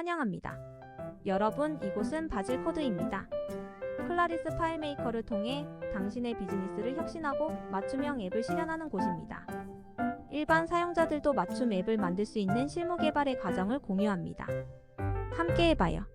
환영합니다. 여러분, 이곳은 바질 코드입니다. 클라리스 파일메이커를 통해 당신의 비즈니스를 혁신하고 맞춤형 앱을 실현하는 곳입니다. 일반 사용자들도 맞춤 앱을 만들 수 있는 실무 개발의 과정을 공유합니다. 함께 해봐요.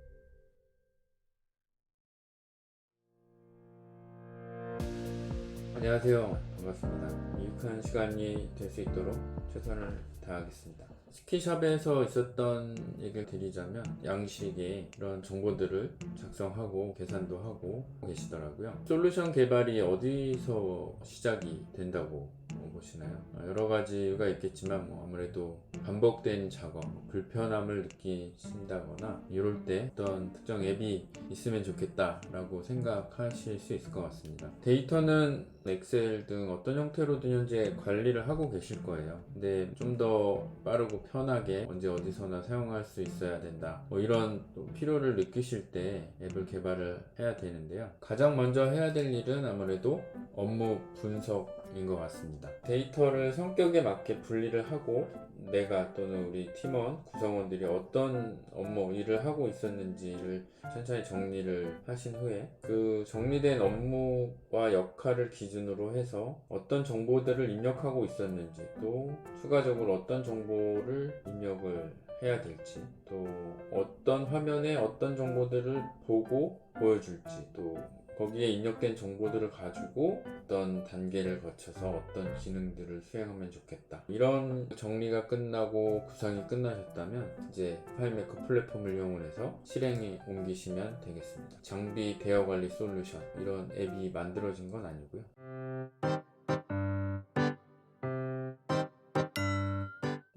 안녕하세요. 반갑습니다. 유익한 시간이 될 수 있도록 최선을 다하겠습니다. 스키샵에서 있었던 얘기를 드리자면 양식의 이런 정보들을 작성하고 계산도 하고 계시더라고요. 솔루션 개발이 어디서 시작이 된다고 보시나요? 여러 가지 이유가 있겠지만 아무래도 반복된 작업, 불편함을 느끼신다거나 이럴 때 어떤 특정 앱이 있으면 좋겠다 라고 생각하실 수 있을 것 같습니다. 데이터는 엑셀 등 어떤 형태로든 현재 관리를 하고 계실 거예요. 근데 좀 더 빠르고 편하게 언제 어디서나 사용할 수 있어야 된다, 이런 필요를 느끼실 때 앱을 개발을 해야 되는데요. 가장 먼저 해야 될 일은 아무래도 업무 분석인 것 같습니다. 데이터를 성격에 맞게 분리를 하고 내가 또는 우리 팀원 구성원들이 어떤 업무 일을 하고 있었는지를 천천히 정리를 하신 후에 그 정리된 업무와 역할을 기준으로 해서 어떤 정보들을 입력하고 있었는지, 또 추가적으로 어떤 정보를 입력을 해야 될지, 또 어떤 화면에 어떤 정보들을 보고 보여줄지, 또 거기에 입력된 정보들을 가지고 어떤 단계를 거쳐서 어떤 기능들을 수행하면 좋겠다, 이런 정리가 끝나고 구상이 끝나셨다면 이제 파일메이커 플랫폼을 이용해서 실행에 옮기시면 되겠습니다. 장비 대여 관리 솔루션, 이런 앱이 만들어진 건 아니고요.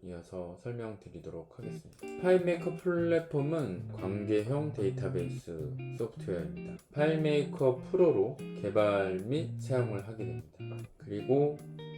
이어서 설명드리도록 하겠습니다. 파일메이커 플랫폼은 관계형 데이터베이스 소프트웨어입니다. 파일메이커 프로로 개발 및 사용을 하게 됩니다. 그리고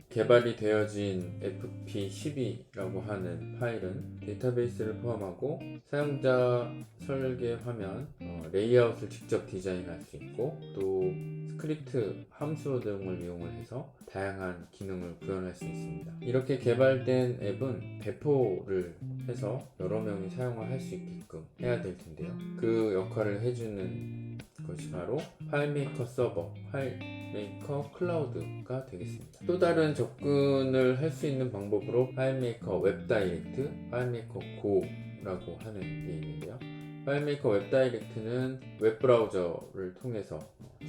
개발이 되어진 FP12라고 하는 파일은 데이터베이스를 포함하고 사용자 설계 화면, 레이아웃을 직접 디자인할 수 있고, 또 스크립트, 함수 등을 이용을 해서 다양한 기능을 구현할 수 있습니다. 이렇게 개발된 앱은 배포를 해서 여러 명이 사용을 할 수 있게끔 해야 될 텐데요. 그 역할을 해주는 것이 바로 파일메이커 서버, 파일메이커 클라우드가 되겠습니다. 또 다른 접근을 할 수 있는 방법으로 파일메이커 웹 다이렉트, 파일메이커 고라고 하는 게 있는데요. 파일메이커 웹 다이렉트는 웹브라우저를 통해서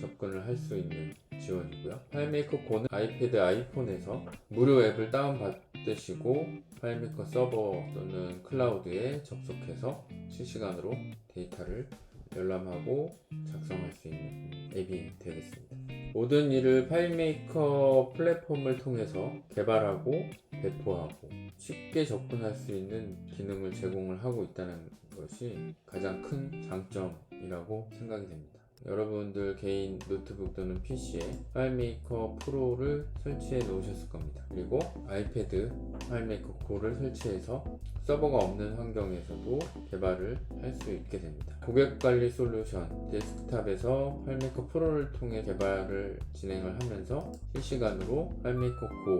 접근을 할 수 있는 지원이고요. 파일메이커 고는 아이패드, 아이폰에서 무료 앱을 다운받으시고 파일메이커 서버 또는 클라우드에 접속해서 실시간으로 데이터를 열람하고 작성할 수 있는 앱이 되겠습니다. 모든 일을 파일메이커 플랫폼을 통해서 개발하고 배포하고 쉽게 접근할 수 있는 기능을 제공을 하고 있다는 것이 가장 큰 장점이라고 생각이 됩니다. 여러분들 개인 노트북 또는 PC에 파일메이커 프로를 설치해 놓으셨을 겁니다. 그리고 아이패드 파일메이커 고를 설치해서 서버가 없는 환경에서도 개발을 할 수 있게 됩니다. 고객관리 솔루션 데스크탑에서 파일메이커 프로를 통해 개발을 진행을 하면서 실시간으로 파일메이커 고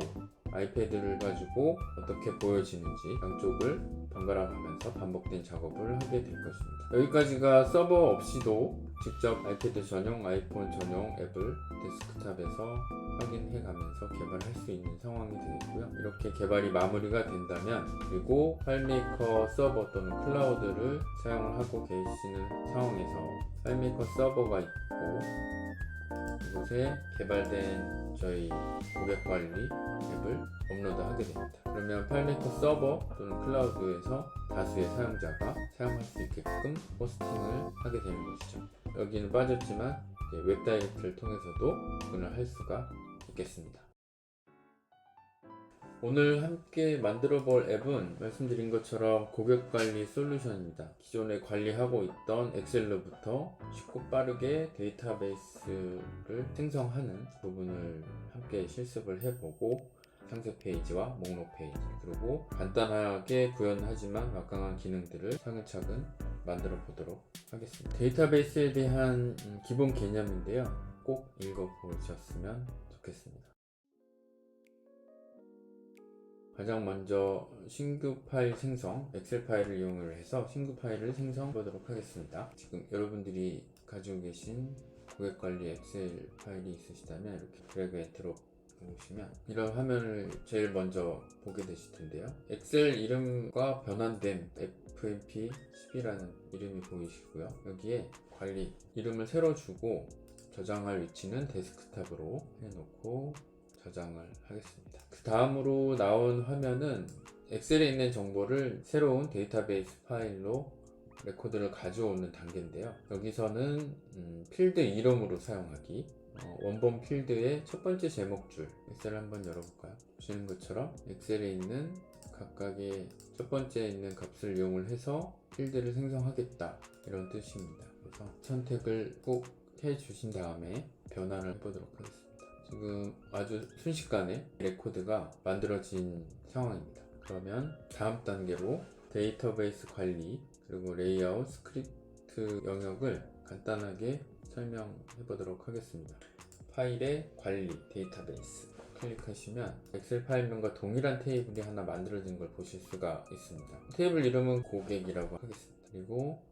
아이패드를 가지고 어떻게 보여지는지 양쪽을 번갈아가면서 반복된 작업을 하게 될 것입니다. 여기까지가 서버 없이도 직접 아이패드 전용, 아이폰 전용 앱을 데스크탑에서 확인해가면서 개발할 수 있는 상황이 되겠고요. 이렇게 개발이 마무리가 된다면, 그리고 파일메이커 서버 또는 클라우드를 사용을 하고 계시는 상황에서 파일메이커 서버가 있고 이곳에 개발된 저희 고객관리 앱을 업로드하게 됩니다. 그러면 파일메이커 서버 또는 클라우드에서 다수의 사용자가 사용할 수 있게끔 호스팅을 하게 되는 것이죠. 여기는 빠졌지만 웹 다이렉트를 통해서도 접근을 할 수가 있겠습니다. 오늘 함께 만들어 볼 앱은 말씀드린 것처럼 고객관리 솔루션입니다. 기존에 관리하고 있던 엑셀로부터 쉽고 빠르게 데이터베이스를 생성하는 부분을 함께 실습을 해보고, 상세 페이지와 목록 페이지, 그리고 간단하게 구현하지만 막강한 기능들을 차근차근 만들어 보도록 하겠습니다. 데이터베이스에 대한 기본 개념인데요. 꼭 읽어보셨으면 좋겠습니다. 가장 먼저 신규 파일 생성, 엑셀 파일을 이용을 해서 신규 파일을 생성해 보도록 하겠습니다. 지금 여러분들이 가지고 계신 고객관리 엑셀 파일이 있으시다면 이렇게 드래그 앤 드롭 보시면 이런 화면을 제일 먼저 보게 되실 텐데요. 엑셀 이름과 변환된 FMP10이라는 이름이 보이시고요. 여기에 관리 이름을 새로 주고 저장할 위치는 데스크탑으로 해놓고 저장을 하겠습니다. 그 다음으로 나온 화면은 엑셀에 있는 정보를 새로운 데이터베이스 파일로 레코드를 가져오는 단계인데요. 여기서는 필드 이름으로 사용하기, 원본 필드의 첫 번째 제목줄, 엑셀을 한번 열어볼까요? 보시는 것처럼 엑셀에 있는 각각의 첫 번째에 있는 값을 이용을 해서 필드를 생성하겠다, 이런 뜻입니다. 그래서 선택을 꼭 해주신 다음에 변환을 해보도록 하겠습니다. 지금 아주 순식간에 레코드가 만들어진 상황입니다. 그러면 다음 단계로 데이터베이스 관리 그리고 레이아웃 스크립트 영역을 간단하게 설명해 보도록 하겠습니다. 파일의 관리 데이터베이스 클릭하시면 엑셀 파일명과 동일한 테이블이 하나 만들어진 걸 보실 수가 있습니다. 테이블 이름은 고객이라고 하겠습니다. 그리고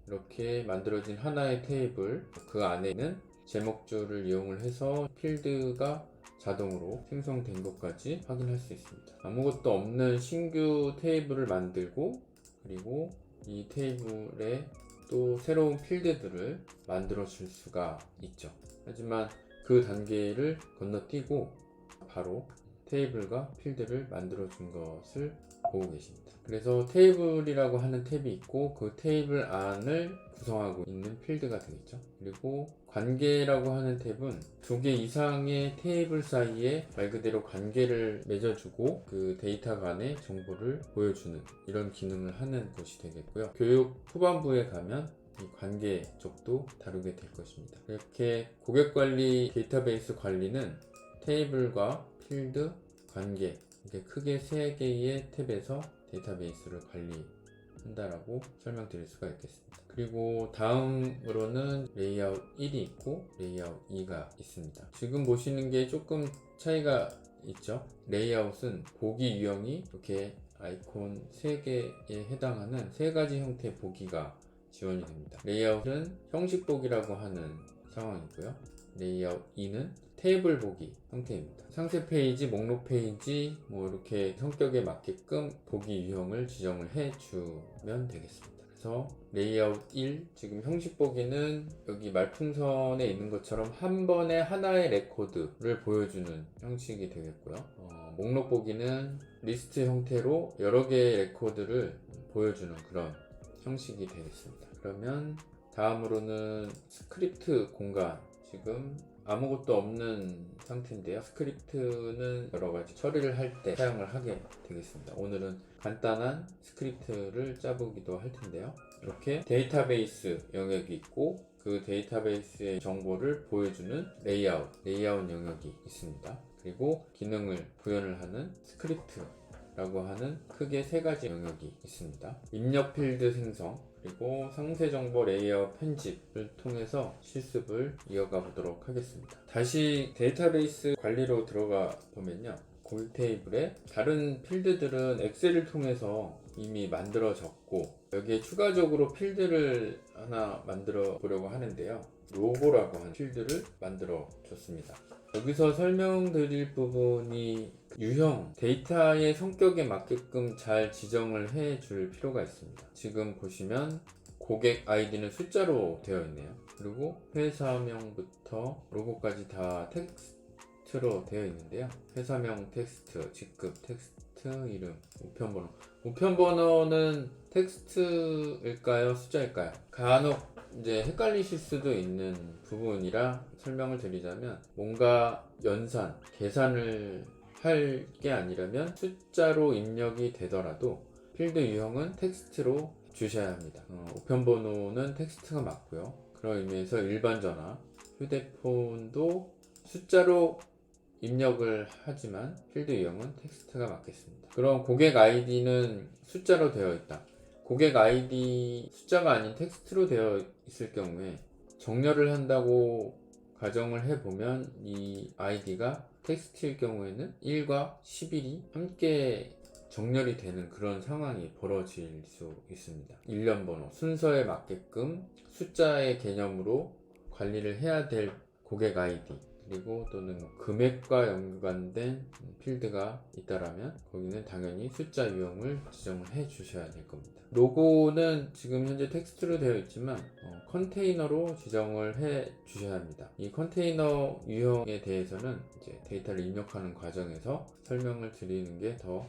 이렇게 만들어진 하나의 테이블, 그 안에는 제목줄을 이용을 해서 필드가 자동으로 생성된 것까지 확인할 수 있습니다. 아무것도 없는 신규 테이블을 만들고, 그리고 이 테이블에 또 새로운 필드들을 만들어 줄 수가 있죠. 하지만 그 단계를 건너뛰고 바로 테이블과 필드를 만들어 준 것을 보고 계십니다. 그래서 테이블이라고 하는 탭이 있고 그 테이블 안을 구성하고 있는 필드가 되겠죠. 그리고 관계라고 하는 탭은 두 개 이상의 테이블 사이에 말 그대로 관계를 맺어주고 그 데이터 간의 정보를 보여주는 이런 기능을 하는 것이 되겠고요. 교육 후반부에 가면 이 관계 쪽도 다루게 될 것입니다. 이렇게 고객관리 데이터베이스 관리는 테이블과 필드, 관계, 이렇게 크게 세 개의 탭에서 데이터베이스를 관리한다라고 설명드릴 수가 있겠습니다. 그리고 다음으로는 레이아웃 1이 있고 레이아웃 2가 있습니다. 지금 보시는 게 조금 차이가 있죠. 레이아웃은 보기 유형이 이렇게 아이콘 3개에 해당하는 3가지 형태의 보기가 지원이 됩니다. 레이아웃은 형식 보기라고 하는 상황이고요. 레이아웃 2는 테이블 보기 형태입니다. 상세 페이지, 목록 페이지 이렇게 성격에 맞게끔 보기 유형을 지정을 해주면 되겠습니다. 그래서 레이아웃 1, 지금 형식 보기는 여기 말풍선에 있는 것처럼 한 번에 하나의 레코드를 보여주는 형식이 되겠고요. 목록 보기는 리스트 형태로 여러 개의 레코드를 보여주는 그런 형식이 되겠습니다. 그러면 다음으로는 스크립트 공간, 지금 아무것도 없는 상태인데요. 스크립트는 여러가지 처리를 할 때 사용을 하게 되겠습니다. 오늘은 간단한 스크립트를 짜보기도 할 텐데요. 이렇게 데이터베이스 영역이 있고 그 데이터베이스의 정보를 보여주는 레이아웃 영역이 있습니다. 그리고 기능을 구현을 하는 스크립트라고 하는 크게 3가지 영역이 있습니다. 입력 필드 생성, 그리고 상세 정보 레이아웃 편집을 통해서 실습을 이어가 보도록 하겠습니다. 다시 데이터베이스 관리로 들어가 보면요. 고객 테이블에 다른 필드들은 엑셀을 통해서 이미 만들어졌고 여기에 추가적으로 필드를 하나 만들어 보려고 하는데요. 로고라고 하는 필드를 만들어 줬습니다. 여기서 설명드릴 부분이 유형, 데이터의 성격에 맞게끔 잘 지정을 해 줄 필요가 있습니다. 지금 보시면 고객 아이디는 숫자로 되어 있네요. 그리고 회사명부터 로고까지 다 텍스트로 되어 있는데요. 회사명 텍스트, 직급 텍스트, 이름, 우편번호. 우편번호는 텍스트일까요? 숫자일까요? 간혹 이제 헷갈리실 수도 있는 부분이라 설명을 드리자면 뭔가 연산, 계산을 할 게 아니라면 숫자로 입력이 되더라도 필드 유형은 텍스트로 주셔야 합니다. 우편번호는 텍스트가 맞고요. 그런 의미에서 일반 전화, 휴대폰도 숫자로 입력을 하지만 필드 유형은 텍스트가 맞겠습니다. 그럼 고객 아이디는 숫자로 되어 있다. 고객 아이디 숫자가 아닌 텍스트로 되어 있을 경우에 정렬을 한다고 가정을 해보면 이 아이디가 텍스트일 경우에는 1과 11이 함께 정렬이 되는 그런 상황이 벌어질 수 있습니다. 일련 번호, 순서에 맞게끔 숫자의 개념으로 관리를 해야 될 고객 아이디, 그리고 또는 금액과 연관된 필드가 있다라면 거기는 당연히 숫자 유형을 지정을 해 주셔야 될 겁니다. 로고는 지금 현재 텍스트로 되어 있지만 컨테이너로 지정을 해 주셔야 합니다. 이 컨테이너 유형에 대해서는 이제 데이터를 입력하는 과정에서 설명을 드리는 게 더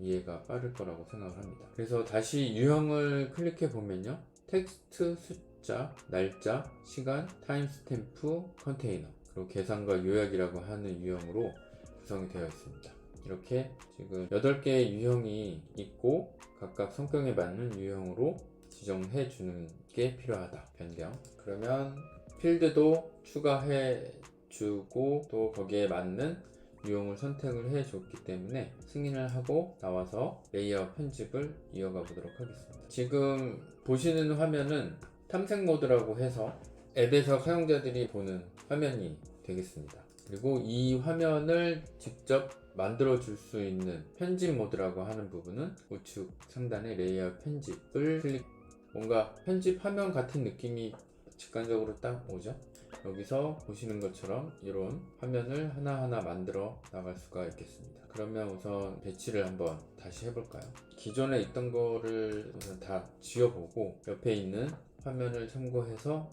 이해가 빠를 거라고 생각을 합니다. 그래서 다시 유형을 클릭해 보면요, 텍스트, 숫자, 날짜, 시간, 타임스탬프, 컨테이너, 그리고 계산과 요약이라고 하는 유형으로 구성이 되어 있습니다. 이렇게 지금 8개의 유형이 있고 각각 성격에 맞는 유형으로 지정해 주는 게 필요하다. 변경. 그러면 필드도 추가해 주고 또 거기에 맞는 유형을 선택을 해 줬기 때문에 승인을 하고 나와서 레이아웃 편집을 이어가 보도록 하겠습니다. 지금 보시는 화면은 탐색 모드라고 해서 앱에서 사용자들이 보는 화면이 되겠습니다. 그리고 이 화면을 직접 만들어 줄 수 있는 편집 모드라고 하는 부분은 우측 상단의 레이아웃 편집을 클릭, 뭔가 편집 화면 같은 느낌이 직관적으로 딱 오죠. 여기서 보시는 것처럼 이런 화면을 하나하나 만들어 나갈 수가 있겠습니다. 그러면 우선 배치를 한번 다시 해볼까요? 기존에 있던 거를 우선 다 지워보고 옆에 있는 화면을 참고해서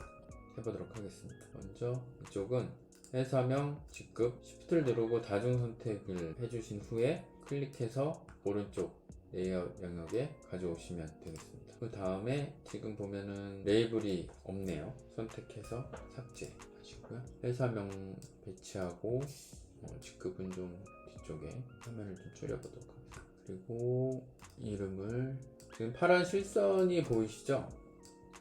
해보도록 하겠습니다. 먼저 이쪽은 회사명, 직급, Shift를 누르고 다중 선택을 해주신 후에 클릭해서 오른쪽 레이아웃 영역에 가져오시면 되겠습니다. 그 다음에 지금 보면은 레이블이 없네요. 선택해서 삭제 하시고요. 회사명 배치하고 직급은 좀 뒤쪽에 화면을 좀 줄여보도록 하겠습니다. 그리고 이름을, 지금 파란 실선이 보이시죠?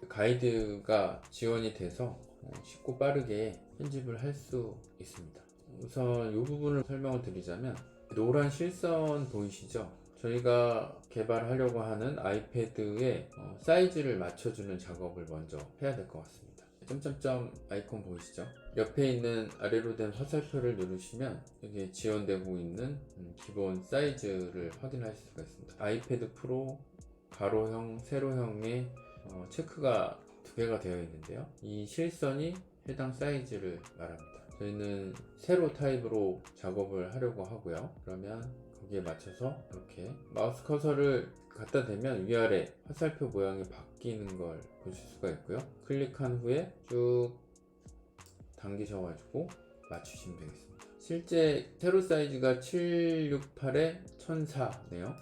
가이드가 지원이 돼서 쉽고 빠르게 편집을 할 수 있습니다. 우선 이 부분을 설명을 드리자면, 노란 실선 보이시죠? 저희가 개발하려고 하는 아이패드의 사이즈를 맞춰주는 작업을 먼저 해야 될 것 같습니다. 점점점 아이콘 보이시죠? 옆에 있는 아래로 된 화살표를 누르시면 여기에 지원되고 있는 기본 사이즈를 확인할 수가 있습니다. 아이패드 프로 가로형, 세로형의 체크가 2개가 되어 있는데요, 이 실선이 해당 사이즈를 말합니다. 저희는 세로 타입으로 작업을 하려고 하고요. 그러면 거기에 맞춰서 이렇게 마우스 커서를 갖다 대면 위아래 화살표 모양이 바뀌는 걸 보실 수가 있고요. 클릭한 후에 쭉 당기셔가지고 맞추시면 되겠습니다. 실제 세로 사이즈가 768에 1004네요.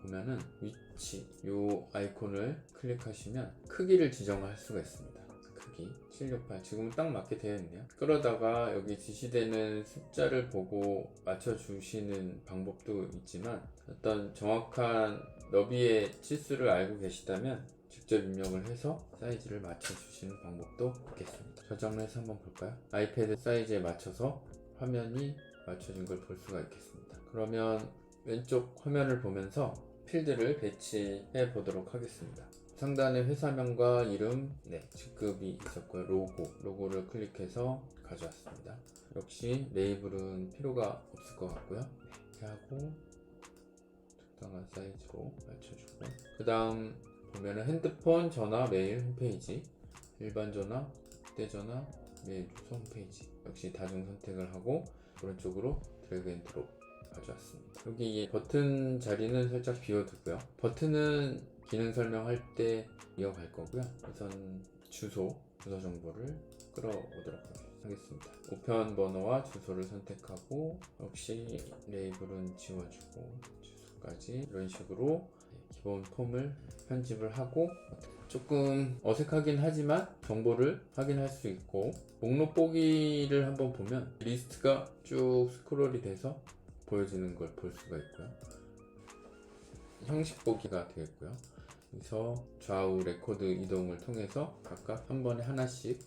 보면은 위치, 요 아이콘을 클릭하시면 크기를 지정할 수가 있습니다. 크기 768, 지금은 딱 맞게 되어 있네요. 그러다가 여기 지시되는 숫자를 보고 맞춰주시는 방법도 있지만, 어떤 정확한 너비의 치수를 알고 계시다면 직접 입력을 해서 사이즈를 맞춰주시는 방법도 있겠습니다. 저장을 해서 한번 볼까요? 아이패드 사이즈에 맞춰서 화면이 맞춰진 걸 볼 수가 있겠습니다. 그러면 왼쪽 화면을 보면서 필드를 배치해 보도록 하겠습니다. 상단에 회사명과 이름, 직급이 있었고요. 로고를 클릭해서 가져왔습니다. 역시 레이블은 필요가 없을 것 같고요. 이렇게 하고 적당한 사이즈로 맞춰주고, 그 다음 보면은 핸드폰, 전화, 메일, 홈페이지, 일반 전화, 휴대전화, 메일, 주소, 홈페이지, 역시 다중 선택을 하고 오른쪽으로 드래그 앤 드롭 가져왔습니다. 여기 버튼 자리는 살짝 비워두고요. 버튼은 기능 설명할 때 이어갈 거고요. 우선 주소 정보를 끌어오도록 하겠습니다. 우편 번호와 주소를 선택하고, 역시 레이블은 지워주고 주소까지 이런 식으로 기본 폼을 편집을 하고, 조금 어색하긴 하지만 정보를 확인할 수 있고, 목록 보기를 한번 보면 리스트가 쭉 스크롤이 돼서 보여지는 걸 볼 수가 있고요. 형식 보기가 되겠고요. 그래서 좌우 레코드 이동을 통해서 각각 한 번에 하나씩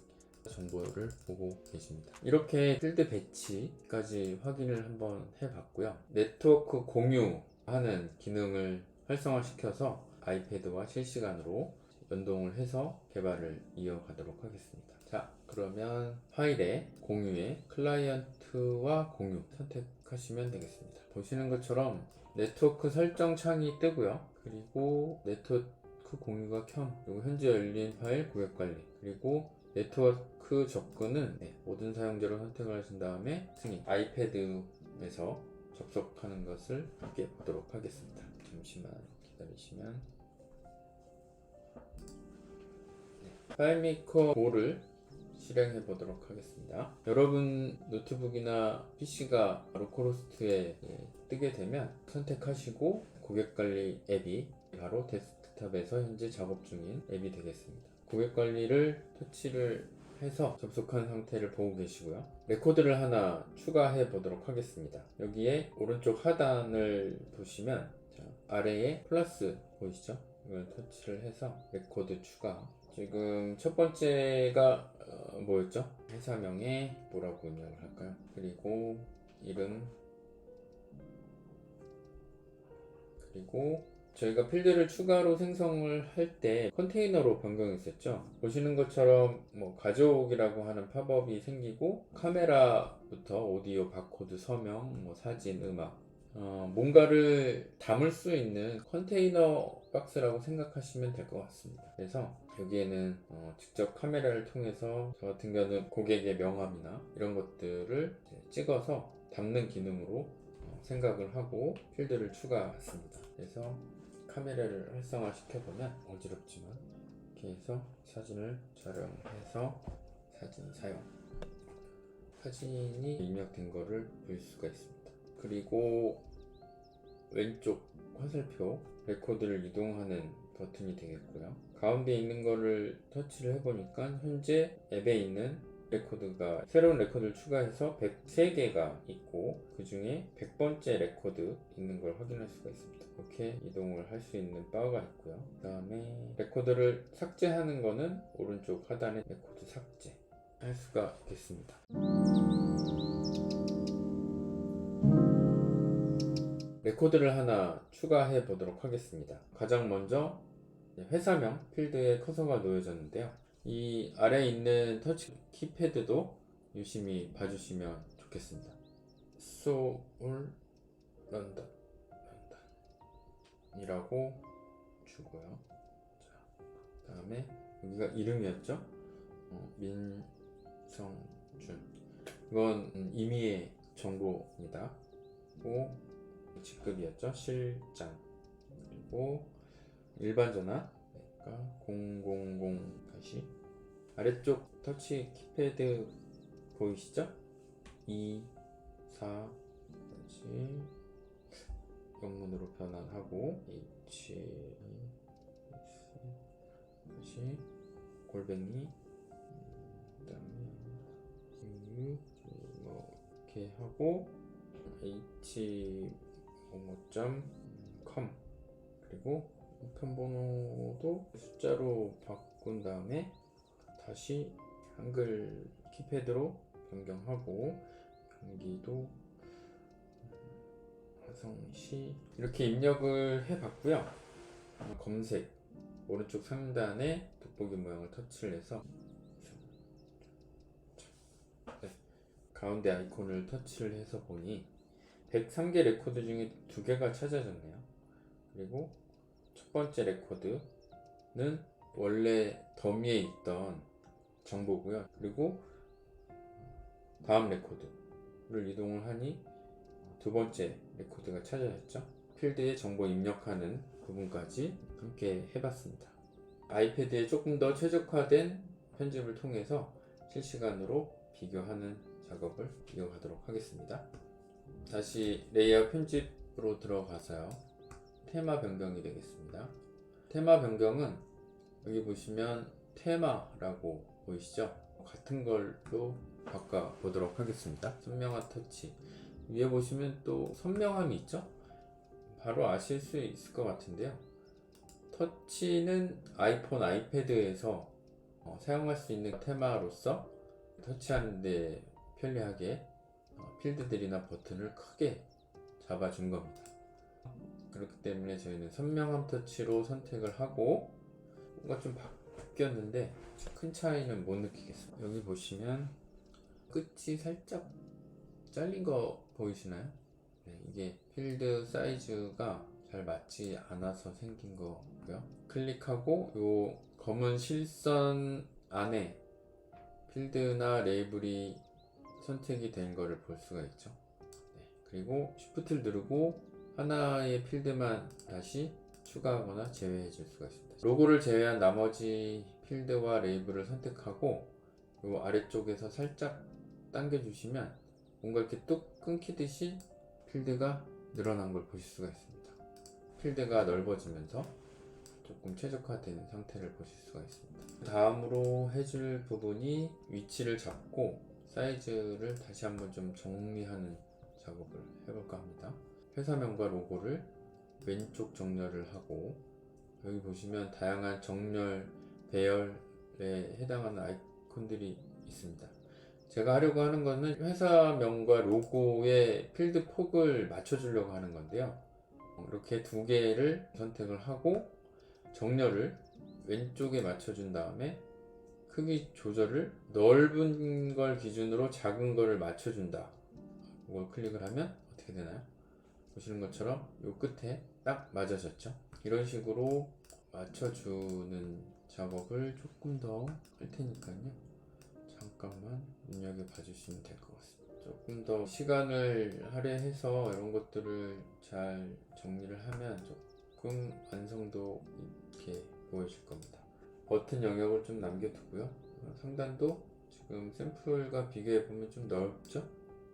정보를 보고 계십니다. 이렇게 필드 배치까지 확인을 한번 해봤고요. 네트워크 공유하는 기능을 활성화시켜서 아이패드와 실시간으로 연동을 해서 개발을 이어가도록 하겠습니다. 자, 그러면 파일에 공유에 클라이언트와 공유 선택하시면 되겠습니다. 보시는 것처럼 네트워크 설정 창이 뜨고요. 그리고 네트워크 공유가 켬, 그리고 현재 열린 파일 고객 관리, 그리고 네트워크 접근은 모든 사용자로 선택을 하신 다음에 승인, 아이패드에서 접속하는 것을 함께 보도록 하겠습니다. 잠시만 기다리시면. 파일메이커 5를 실행해 보도록 하겠습니다. 여러분 노트북이나 PC가 로컬호스트에 뜨게 되면 선택하시고 고객관리 앱이 바로 데스크탑에서 현재 작업 중인 앱이 되겠습니다. 고객관리를 터치를 해서 접속한 상태를 보고 계시고요. 레코드를 하나 추가해 보도록 하겠습니다. 여기에 오른쪽 하단을 보시면 아래에 플러스 보이시죠? 이걸 터치를 해서 레코드 추가. 지금 첫 번째가 뭐였죠? 회사명에 뭐라고 입력을 할까요? 그리고 이름, 그리고 저희가 필드를 추가로 생성을 할 때 컨테이너로 변경했었죠. 보시는 것처럼 뭐 가족이라고 하는 팝업이 생기고 카메라부터 오디오, 바코드, 서명, 뭐 사진, 음악, 뭔가를 담을 수 있는 컨테이너 박스라고 생각하시면 될 것 같습니다. 그래서 여기에는 직접 카메라를 통해서 저 같은 경우는 고객의 명함이나 이런 것들을 찍어서 담는 기능으로 생각을 하고 필드를 추가했습니다. 그래서 카메라를 활성화 시켜보면 어지럽지만 이렇게 해서 사진을 촬영해서 사진 사용, 사진이 입력된 거를 볼 수가 있습니다. 그리고 왼쪽 화살표 레코드를 이동하는 버튼이 되겠고요. 가운데 있는 거를 터치를 해보니까 현재 앱에 있는 레코드가 새로운 레코드를 추가해서 103개가 있고 그 중에 100번째 레코드 있는 걸 확인할 수가 있습니다. 이렇게 이동을 할 수 있는 바가 있고요. 그 다음에 레코드를 삭제하는 거는 오른쪽 하단에 레코드 삭제 할 수가 있겠습니다. 레코드를 하나 추가해 보도록 하겠습니다. 가장 먼저 회사명 필드에 커서가 놓여졌는데요. 이 아래에 있는 터치 키패드도 유심히 봐주시면 좋겠습니다. 소울 런던 이라고 주고요. 자, 다음에 여기가 이름이었죠. 민성준. 이건 임의의 정보입니다. 그리고 직급이었죠. 실장. 그리고 일반 전화 000 다시 아래쪽 터치 키패드 보이시죠? 2, 4 다시 영문으로 변환하고 H 다시 골뱅이 그다음에 이렇게 하고 h.com 그리고 우편번호도 숫자로 바꾼 다음에 다시 한글 키패드로 변경하고 경기도 화성시 이렇게 입력을 해봤고요. 검색 오른쪽 상단에 돋보기 모양을 터치를 해서 가운데 아이콘을 터치를 해서 보니 103개 레코드 중에 2개가 찾아졌네요. 그리고 첫 번째 레코드는 원래 더미에 있던 정보고요. 그리고 다음 레코드를 이동을 하니 두 번째 레코드가 찾아졌죠. 필드에 정보 입력하는 부분까지 함께 해봤습니다. 아이패드에 조금 더 최적화된 편집을 통해서 실시간으로 비교하는 작업을 이어가도록 하겠습니다. 다시 레이아웃 편집으로 들어가서요. 테마 변경이 되겠습니다. 테마 변경은 여기 보시면 테마라고 보이시죠? 같은 걸로 바꿔 보도록 하겠습니다. 선명한 터치 위에 보시면 또 선명함이 있죠? 바로 아실 수 있을 것 같은데요. 터치는 아이폰, 아이패드에서 사용할 수 있는 테마로서 터치하는데 편리하게 필드들이나 버튼을 크게 잡아준 겁니다. 그렇기 때문에 저희는 선명함 터치로 선택을 하고 로고가 좀 바뀌었는데 큰 차이는 못 느끼겠어요. 여기 보시면 끝이 살짝 잘린 거 보이시나요? 네, 이게 필드 사이즈가 잘 맞지 않아서 생긴 거고요. 클릭하고 요 검은 실선 안에 필드나 레이블이 선택이 된 거를 볼 수가 있죠. 네, 그리고 Shift를 누르고 하나의 필드만 다시 추가하거나 제외해 줄 수가 있습니다. 로고를 제외한 나머지 필드와 레이블을 선택하고 요 아래쪽에서 살짝 당겨 주시면 뭔가 이렇게 뚝 끊기듯이 필드가 늘어난 걸 보실 수가 있습니다. 필드가 넓어지면서 조금 최적화된 상태를 보실 수가 있습니다. 다음으로 해줄 부분이 위치를 잡고 사이즈를 다시 한번 좀 정리하는 작업을 해볼까 합니다. 회사명과 로고를 왼쪽 정렬을 하고 여기 보시면 다양한 정렬, 배열에 해당하는 아이콘들이 있습니다. 제가 하려고 하는 거는 회사명과 로고의 필드 폭을 맞춰주려고 하는 건데요. 이렇게 두 개를 선택을 하고 정렬을 왼쪽에 맞춰준 다음에 크기 조절을 넓은 걸 기준으로 작은 거를 맞춰준다. 이걸 클릭을 하면 어떻게 되나요? 보시는 것처럼 이 끝에 딱 맞아졌죠. 이런 식으로 맞춰주는 작업을 조금 더 할 테니까요. 잠깐만 눈여겨봐 주시면 될 것 같습니다. 조금 더 시간을 할애해서 이런 것들을 잘 정리를 하면 조금 완성도 있게 보여질 겁니다. 버튼 영역을 좀 남겨두고요. 상단도 지금 샘플과 비교해보면 좀 넓죠?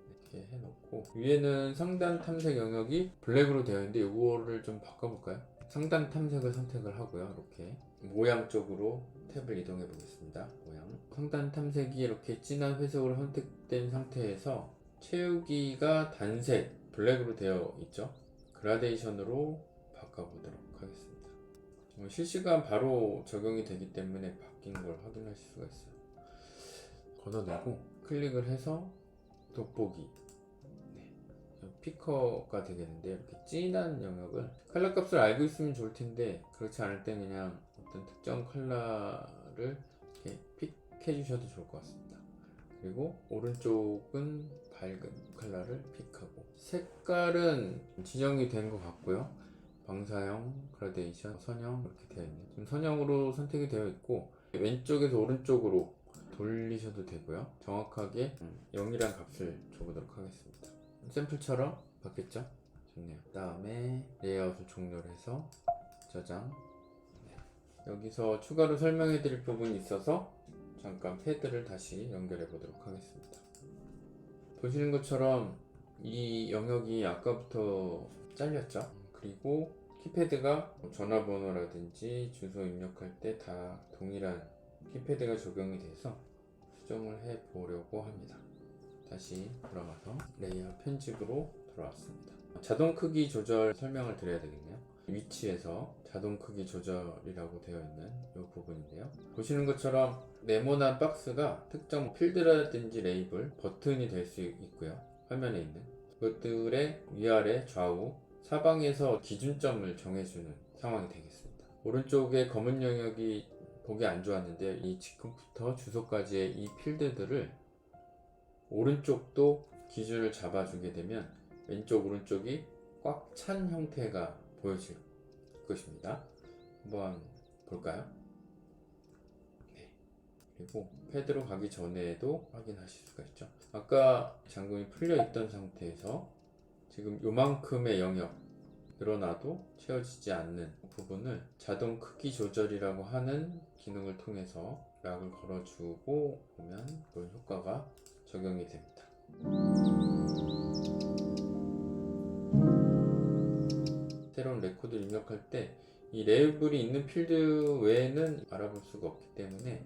이렇게 해놓고 위에는 상단 탐색 영역이 블랙으로 되어 있는데 이거를 좀 바꿔볼까요? 상단 탐색을 선택을 하고요. 이렇게 모양 쪽으로 탭을 이동해 보겠습니다. 모양. 상단 탐색이 이렇게 진한 회색으로 선택된 상태에서 채우기가 단색 블랙으로 되어 있죠. 그라데이션으로 바꿔보도록 하겠습니다. 실시간 바로 적용이 되기 때문에 바뀐 걸 확인하실 수가 있어요. 걷어내고 클릭을 해서 돋보기, 피커가 되겠는데 이렇게 진한 영역을 컬러 값을 알고 있으면 좋을 텐데 그렇지 않을 때 그냥 어떤 특정 컬러를 이렇게 픽해 주셔도 좋을 것 같습니다. 그리고 오른쪽은 밝은 컬러를 픽하고 색깔은 지정이 된 것 같고요. 방사형, 그라데이션, 선형 이렇게 되어 있네요. 지금 선형으로 선택이 되어 있고 왼쪽에서 오른쪽으로 돌리셔도 되고요. 정확하게 0이란 값을 줘보도록 하겠습니다. 샘플처럼 바뀌었죠? 좋네요. 그 다음에 레이아웃을 종료를 해서 저장. 여기서 추가로 설명해 드릴 부분이 있어서 잠깐 패드를 다시 연결해 보도록 하겠습니다. 보시는 것처럼 이 영역이 아까부터 잘렸죠? 그리고 키패드가 전화번호라든지 주소 입력할 때 다 동일한 키패드가 적용이 돼서 수정을 해 보려고 합니다. 다시 돌아가서 레이아웃 편집으로 돌아왔습니다. 자동 크기 조절 설명을 드려야 되겠네요. 위치에서 자동 크기 조절이라고 되어 있는 이 부분인데요. 보시는 것처럼 네모난 박스가 특정 필드라든지 레이블, 버튼이 될 수 있고요. 화면에 있는 그것들의 위아래 좌우 사방에서 기준점을 정해주는 상황이 되겠습니다. 오른쪽에 검은 영역이 보기 안 좋았는데 이 직급부터 주소까지의 이 필드들을 오른쪽도 기준을 잡아주게 되면 왼쪽 오른쪽이 꽉 찬 형태가 보여질 것입니다. 한번 볼까요? 네. 그리고 패드로 가기 전에도 확인하실 수가 있죠. 아까 잠금이 풀려 있던 상태에서 지금 요만큼의 영역 늘어나도 채워지지 않는 부분을 자동 크기 조절이라고 하는 기능을 통해서 락을 걸어주고 보면 그런 효과가 적용이 됩니다. 새로운 레코드를 입력할 때 이 레이블이 있는 필드 외에는 알아볼 수가 없기 때문에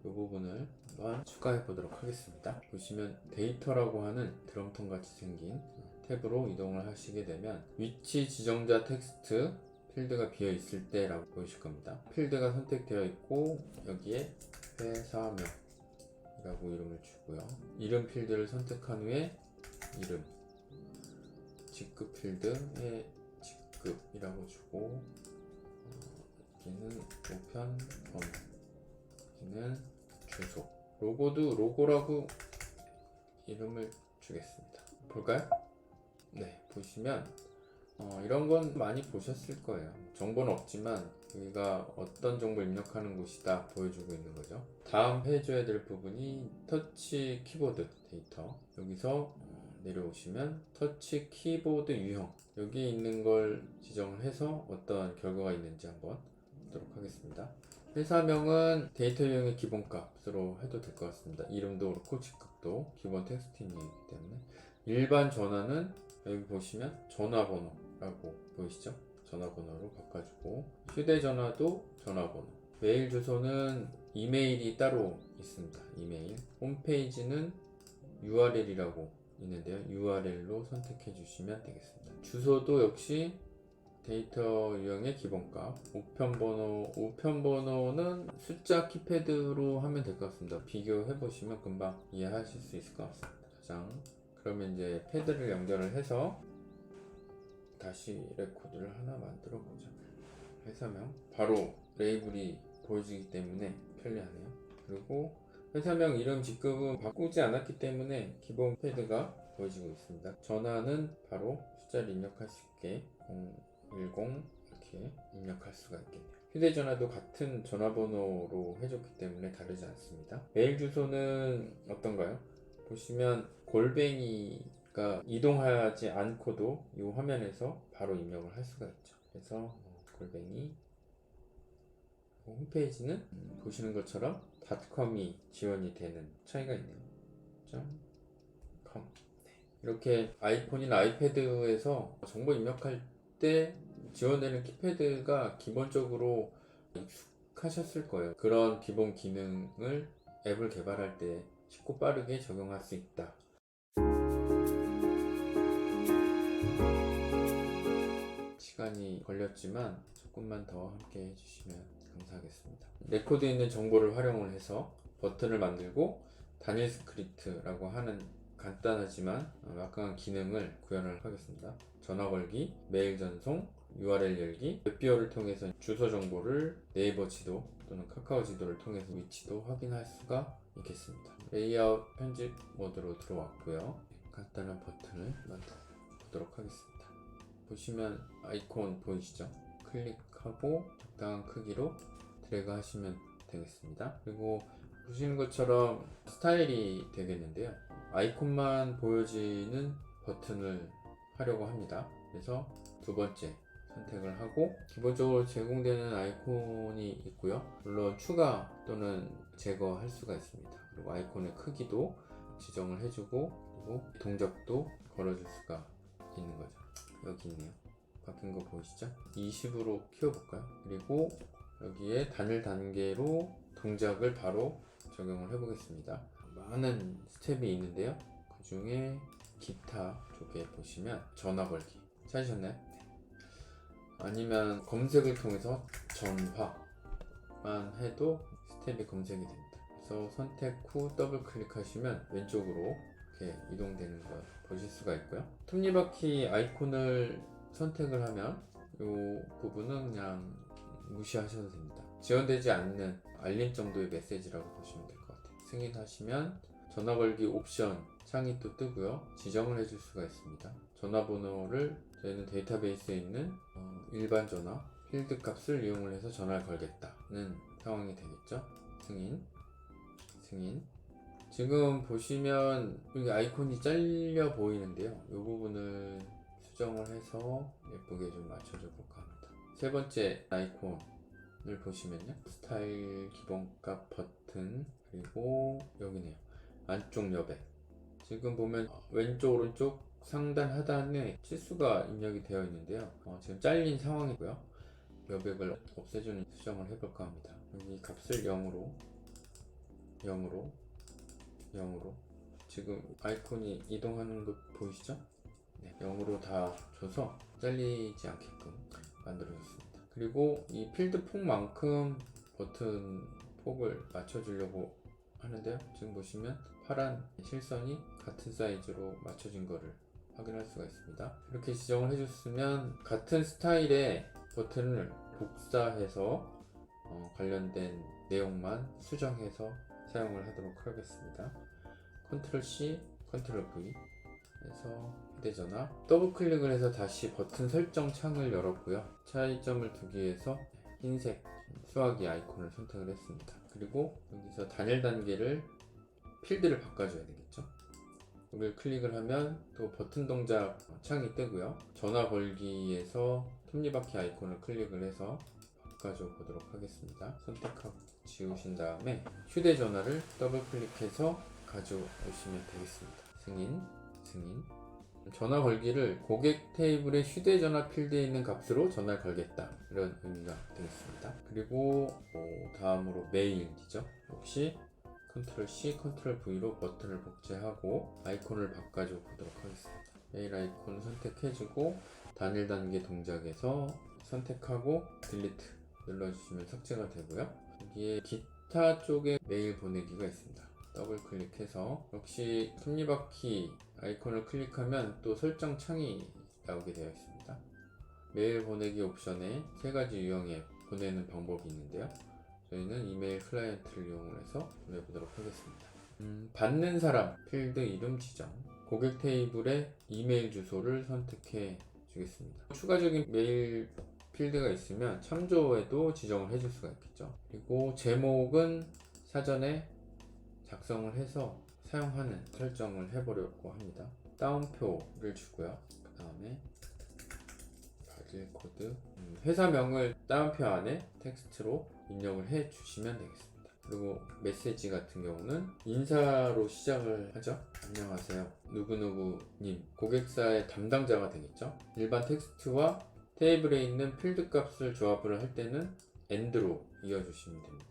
이 부분을 한번 추가해 보도록 하겠습니다. 보시면 데이터라고 하는 드럼통 같이 생긴 탭으로 이동을 하시게 되면 위치 지정자 텍스트 필드가 비어 있을 때 라고 보이실 겁니다. 필드가 선택되어 있고 여기에 회사명 라고 이름을 주고요. 이름 필드를 선택한 후에 이름, 직급 필드에 직급이라고 주고 여기는 우편 번호, 여기는 주소. 로고도 로고라고 이름을 주겠습니다. 볼까요? 네, 보시면 이런 건 많이 보셨을 거예요. 정보는 없지만 여기가 어떤 정보를 입력하는 곳이다 보여주고 있는 거죠. 다음 해줘야 될 부분이 터치 키보드 데이터. 여기서 내려오시면 터치 키보드 유형, 여기 있는 걸 지정을 해서 어떤 결과가 있는지 한번 보도록 하겠습니다. 회사명은 데이터 유형의 기본값으로 해도 될 것 같습니다. 이름도 그렇고 직급도 기본 텍스팅이기 때문에. 일반 전화는 여기 보시면 전화번호라고 보이시죠? 전화번호로 바꿔주고, 휴대전화도 전화번호, 메일 주소는 이메일이 따로 있습니다. 이메일. 홈페이지는 URL이라고 있는데요. URL로 선택해 주시면 되겠습니다. 주소도 역시 데이터 유형의 기본값. 우편번호는 숫자 키패드로 하면 될 것 같습니다. 비교해 보시면 금방 이해하실 수 있을 것 같습니다. 저장. 그러면 이제 패드를 연결을 해서 다시 레코드를 하나 만들어 보죠. 회사명 바로 레이블이 보여지기 때문에 편리하네요. 그리고 회사명 이름 직급은 바꾸지 않았기 때문에 기본 패드가 보여지고 있습니다. 전화는 바로 숫자를 입력할 수 있게 010 이렇게 입력할 수가 있겠네요. 휴대전화도 같은 전화번호로 해줬기 때문에 다르지 않습니다. 메일 주소는 어떤가요? 보시면 골뱅이가 이동하지 않고도 이 화면에서 바로 입력을 할 수가 있죠. 그래서 골뱅이. 홈페이지는 보시는 것처럼 닷컴이 지원이 되는 차이가 있네요. .com. 이렇게 아이폰이나 아이패드에서 정보 입력할 때 지원되는 키패드가 기본적으로 익숙하셨을 거예요. 그런 기본 기능을 앱을 개발할 때 쉽고 빠르게 적용할 수 있다. 시간이 걸렸지만 조금만 더 함께 해주시면 감사하겠습니다. 레코드에 있는 정보를 활용을 해서 버튼을 만들고 단일 스크립트라고 하는 간단하지만 막강한 기능을 구현을 하겠습니다. 전화 걸기, 메일 전송, URL 열기, 웹비어를 통해서 주소 정보를 네이버 지도 또는 카카오 지도를 통해서 위치도 확인할 수가 있겠습니다. 레이아웃 편집 모드로 들어왔고요. 간단한 버튼을 만들어 보도록 하겠습니다. 보시면 아이콘 보이시죠? 클릭하고 적당한 크기로 드래그 하시면 되겠습니다. 그리고 보시는 것처럼 스타일이 되겠는데요. 아이콘만 보여지는 버튼을 하려고 합니다. 그래서 두 번째 선택을 하고, 기본적으로 제공되는 아이콘이 있고요. 물론 추가 또는 제거할 수가 있습니다. 그리고 아이콘의 크기도 지정을 해주고, 그리고 동작도 걸어줄 수가 있는 거죠. 여기 있네요. 바뀐 거 보이시죠? 20으로 키워볼까요? 그리고 여기에 단일 단계로 동작을 바로 적용을 해보겠습니다. 많은 스텝이 있는데요. 그 중에 기타 쪽에 보시면 전화 걸기 찾으셨나요? 네. 아니면 검색을 통해서 전화만 해도 스텝이 검색이 됩니다. 그래서 선택 후 더블 클릭하시면 왼쪽으로 이렇게 이동되는 걸 보실 수가 있고요. 톱니바퀴 아이콘을 선택을 하면 이 부분은 그냥 무시하셔도 됩니다. 지원되지 않는 알림 정도의 메시지라고 보시면 될 것 같아요. 승인하시면 전화 걸기 옵션 창이 또 뜨고요. 지정을 해줄 수가 있습니다. 전화번호를 저희는 데이터베이스에 있는 일반 전화 필드 값을 이용을 해서 전화를 걸겠다는 상황이 되겠죠. 승인. 지금 보시면 여기 아이콘이 잘려 보이는데요. 이 부분을 수정을 해서 예쁘게 좀 맞춰줘 볼까 합니다. 세 번째 아이콘을 보시면요. 스타일 기본값 버튼, 그리고 여기네요. 안쪽 여백. 지금 보면 왼쪽 오른쪽 상단 하단에 치수가 입력이 되어 있는데요. 지금 잘린 상황이고요. 여백을 없애주는 수정을 해볼까 합니다. 여기 값을 0으로 지금 아이콘이 이동하는 것 보이시죠? 네, 0으로 다 줘서 잘리지 않게끔 만들어줬습니다. 그리고 이 필드 폭만큼 버튼 폭을 맞춰주려고 하는데요. 지금 보시면 파란 실선이 같은 사이즈로 맞춰진 거를 확인할 수가 있습니다. 이렇게 지정을 해줬으면 같은 스타일의 버튼을 복사해서 관련된 내용만 수정해서 사용을 하도록 하겠습니다. 컨트롤 C, 컨트롤 V 해서 휴대전화 더블 클릭을 해서 다시 버튼 설정 창을 열었고요. 차이점을 두기 위해서 흰색 수화기 아이콘을 선택을 했습니다. 그리고 여기서 단일 단계를 필드를 바꿔줘야 되겠죠. 여기를 클릭을 하면 또 버튼 동작 창이 뜨고요. 전화 걸기에서 톱니바퀴 아이콘을 클릭을 해서 바꿔줘 보도록 하겠습니다. 선택하고 지우신 다음에 휴대전화를 더블 클릭해서 가져오시면 되겠습니다. 승인. 전화 걸기를 고객 테이블의 휴대전화 필드에 있는 값으로 전화를 걸겠다, 이런 의미가 되겠습니다. 그리고 다음으로 메일이죠. 역시 컨트롤 C, 컨트롤 V로 버튼을 복제하고 아이콘을 바꿔줘 보도록 하겠습니다. 메일 아이콘 선택해주고 단일 단계 동작에서 선택하고 딜리트 눌러주시면 삭제가 되고요. 여기에 기타 쪽에 메일 보내기가 있습니다. 더블 클릭해서 역시 톱니바퀴 아이콘을 클릭하면 또 설정 창이 나오게 되어 있습니다. 메일 보내기 옵션에 세 가지 유형의 보내는 방법이 있는데요. 저희는 이메일 클라이언트를 이용해서 보내보도록 하겠습니다. 받는 사람 필드 이름 지정, 고객 테이블의 이메일 주소를 선택해 주겠습니다. 추가적인 메일 필드가 있으면 참조에도 지정을 해줄 수가 있겠죠. 그리고 제목은 사전에 작성을 해서 사용하는 설정을 해보려고 합니다. 따옴표를 주고요. 그 다음에 바질 코드, 회사명을 따옴표 안에 텍스트로 입력을 해 주시면 되겠습니다. 그리고 메시지 같은 경우는 인사로 시작을 하죠. 안녕하세요, 누구누구님, 고객사의 담당자가 되겠죠. 일반 텍스트와 테이블에 있는 필드 값을 조합을 할 때는 AND로 이어주시면 됩니다.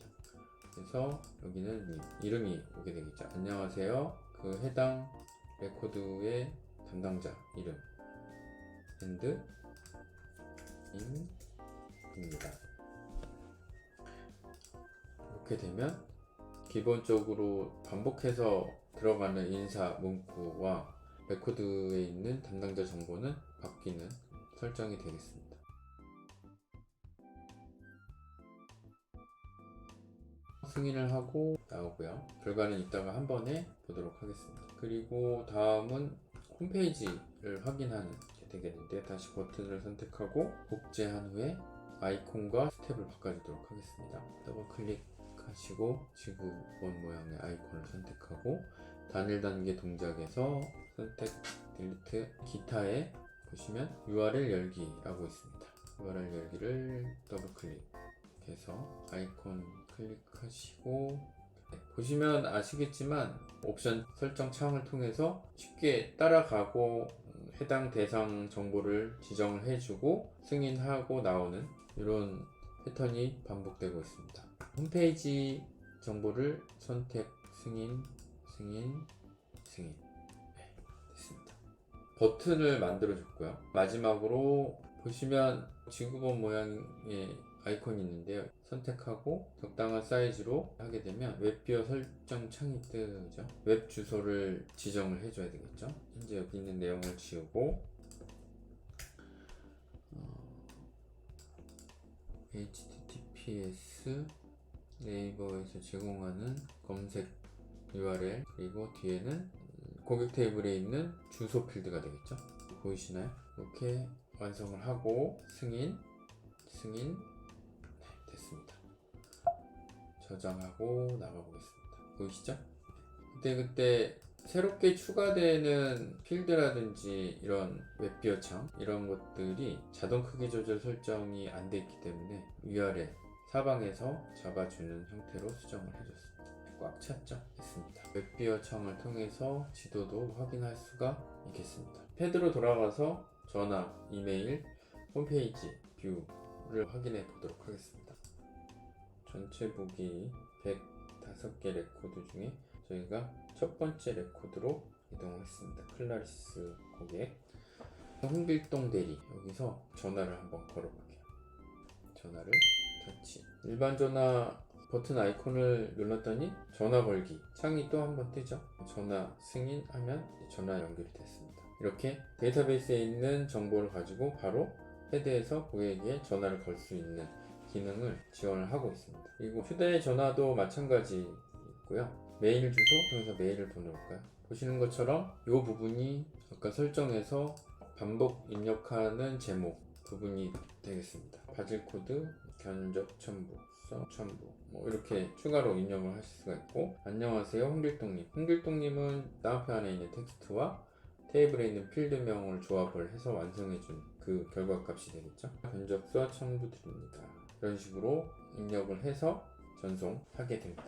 그래서 여기는 이름이 오게 되겠죠. 안녕하세요, 그 해당 레코드의 담당자 이름 AND 입니다. 이렇게 되면 기본적으로 반복해서 들어가는 인사 문구와 레코드에 있는 담당자 정보는 바뀌는 설정이 되겠습니다. 승인을 하고 나오고요. 결과는 이따가 한 번에 보도록 하겠습니다. 그리고 다음은 홈페이지를 확인하는 게 되겠는데, 다시 버튼을 선택하고 복제한 후에 아이콘과 스텝을 바꿔주도록 하겠습니다. 더블 클릭하시고 지구본 모양의 아이콘을 선택하고 단일 단계 동작에서 선택 딜리트, 기타에 보시면 URL 열기라고 있습니다. URL 열기를 더블 클릭해서 아이콘 클릭하시고, 보시면 아시겠지만 옵션 설정 창을 통해서 쉽게 따라가고 해당 대상 정보를 지정을 해주고 승인하고 나오는 이런 패턴이 반복되고 있습니다. 홈페이지 정보를 선택, 승인. 네, 됐습니다. 버튼을 만들어 줬고요. 마지막으로 보시면 지구본 모양의 아이콘이 있는데요. 선택하고 적당한 사이즈로 하게 되면 웹비어 설정 창이 뜨죠. 웹 주소를 지정을 해줘야 되겠죠. 현재 여기 있는 내용을 지우고 https 네이버에서 제공하는 검색 URL, 그리고 뒤에는 고객 테이블에 있는 주소 필드가 되겠죠. 보이시나요? 이렇게 완성을 하고 승인 됐습니다. 저장하고 나가보겠습니다. 보이시죠? 그때 새롭게 추가되는 필드라든지 이런 웹비어 창, 이런 것들이 자동 크기 조절 설정이 안 돼 있기 때문에 위아래 사방에서 잡아주는 형태로 수정을 해줬습니다. 꽉 찼죠? 됐습니다. 웹비어 창을 통해서 지도도 확인할 수가 있겠습니다. 패드로 돌아가서 전화, 이메일, 홈페이지 뷰를 확인해 보도록 하겠습니다. 전체 보기 105개 레코드 중에 저희가 첫 번째 레코드로 이동했습니다. 클라리스 고객, 홍길동 대리. 여기서 전화를 한번 걸어볼게요. 전화를 터치. 일반 전화 버튼 아이콘을 눌렀더니 전화 걸기 창이 또 한번 뜨죠. 전화 승인하면 전화 연결이 됐습니다. 이렇게 데이터베이스에 있는 정보를 가지고 바로 패드에서 고객에게 전화를 걸 수 있는 기능을 지원을 하고 있습니다. 그리고 휴대전화도 마찬가지 있고요. 메일 주소 통해서 메일을 보내볼까요? 보시는 것처럼 이 부분이 아까 설정에서 반복 입력하는 제목 부분이 되겠습니다. 바질 코드, 견적 첨부, 써 첨부 뭐 이렇게 추가로 입력을 하실 수가 있고, 안녕하세요 홍길동님. 홍길동님은 다운표 안에 있는 텍스트와 테이블에 있는 필드명을 조합을 해서 완성해준 그 결과값이 되겠죠. 견적서 첨부드립니다. 이런 식으로 입력을 해서 전송하게 됩니다.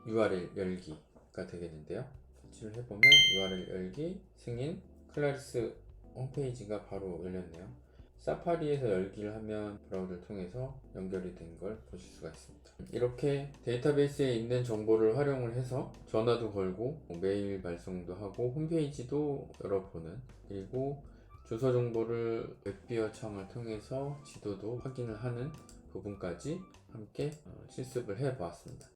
URL 열기가 되겠는데요. 터치를 해보면 URL 열기, 승인, 클라리스 홈페이지가 바로 열렸네요. 사파리에서 열기를 하면 브라우저를 통해서 연결이 된 걸 보실 수가 있습니다. 이렇게 데이터베이스에 있는 정보를 활용을 해서 전화도 걸고 메일 발송도 하고 홈페이지도 열어보는, 그리고 주소 정보를 웹비어 창을 통해서 지도도 확인을 하는 부분까지 함께 실습을 해 보았습니다.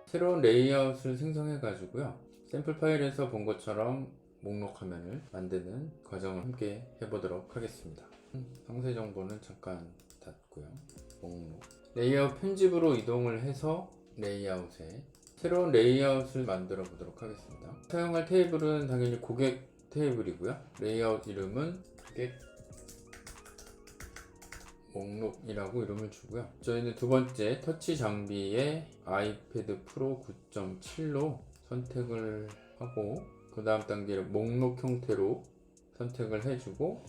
새로운 레이아웃을 생성해 가지고요, 샘플 파일에서 본 것처럼 목록 화면을 만드는 과정을 함께 해보도록 하겠습니다. 상세 정보는 잠깐 닫고요. 목록 레이아웃 편집으로 이동을 해서 레이아웃에 새로운 레이아웃을 만들어 보도록 하겠습니다. 사용할 테이블은 당연히 고객 테이블이고요. 레이아웃 이름은 고객 목록이라고 이름을 주고요. 저희는 두 번째 터치 장비에 아이패드 프로 9.7로 선택을 하고, 그 다음 단계를 목록 형태로 선택을 해주고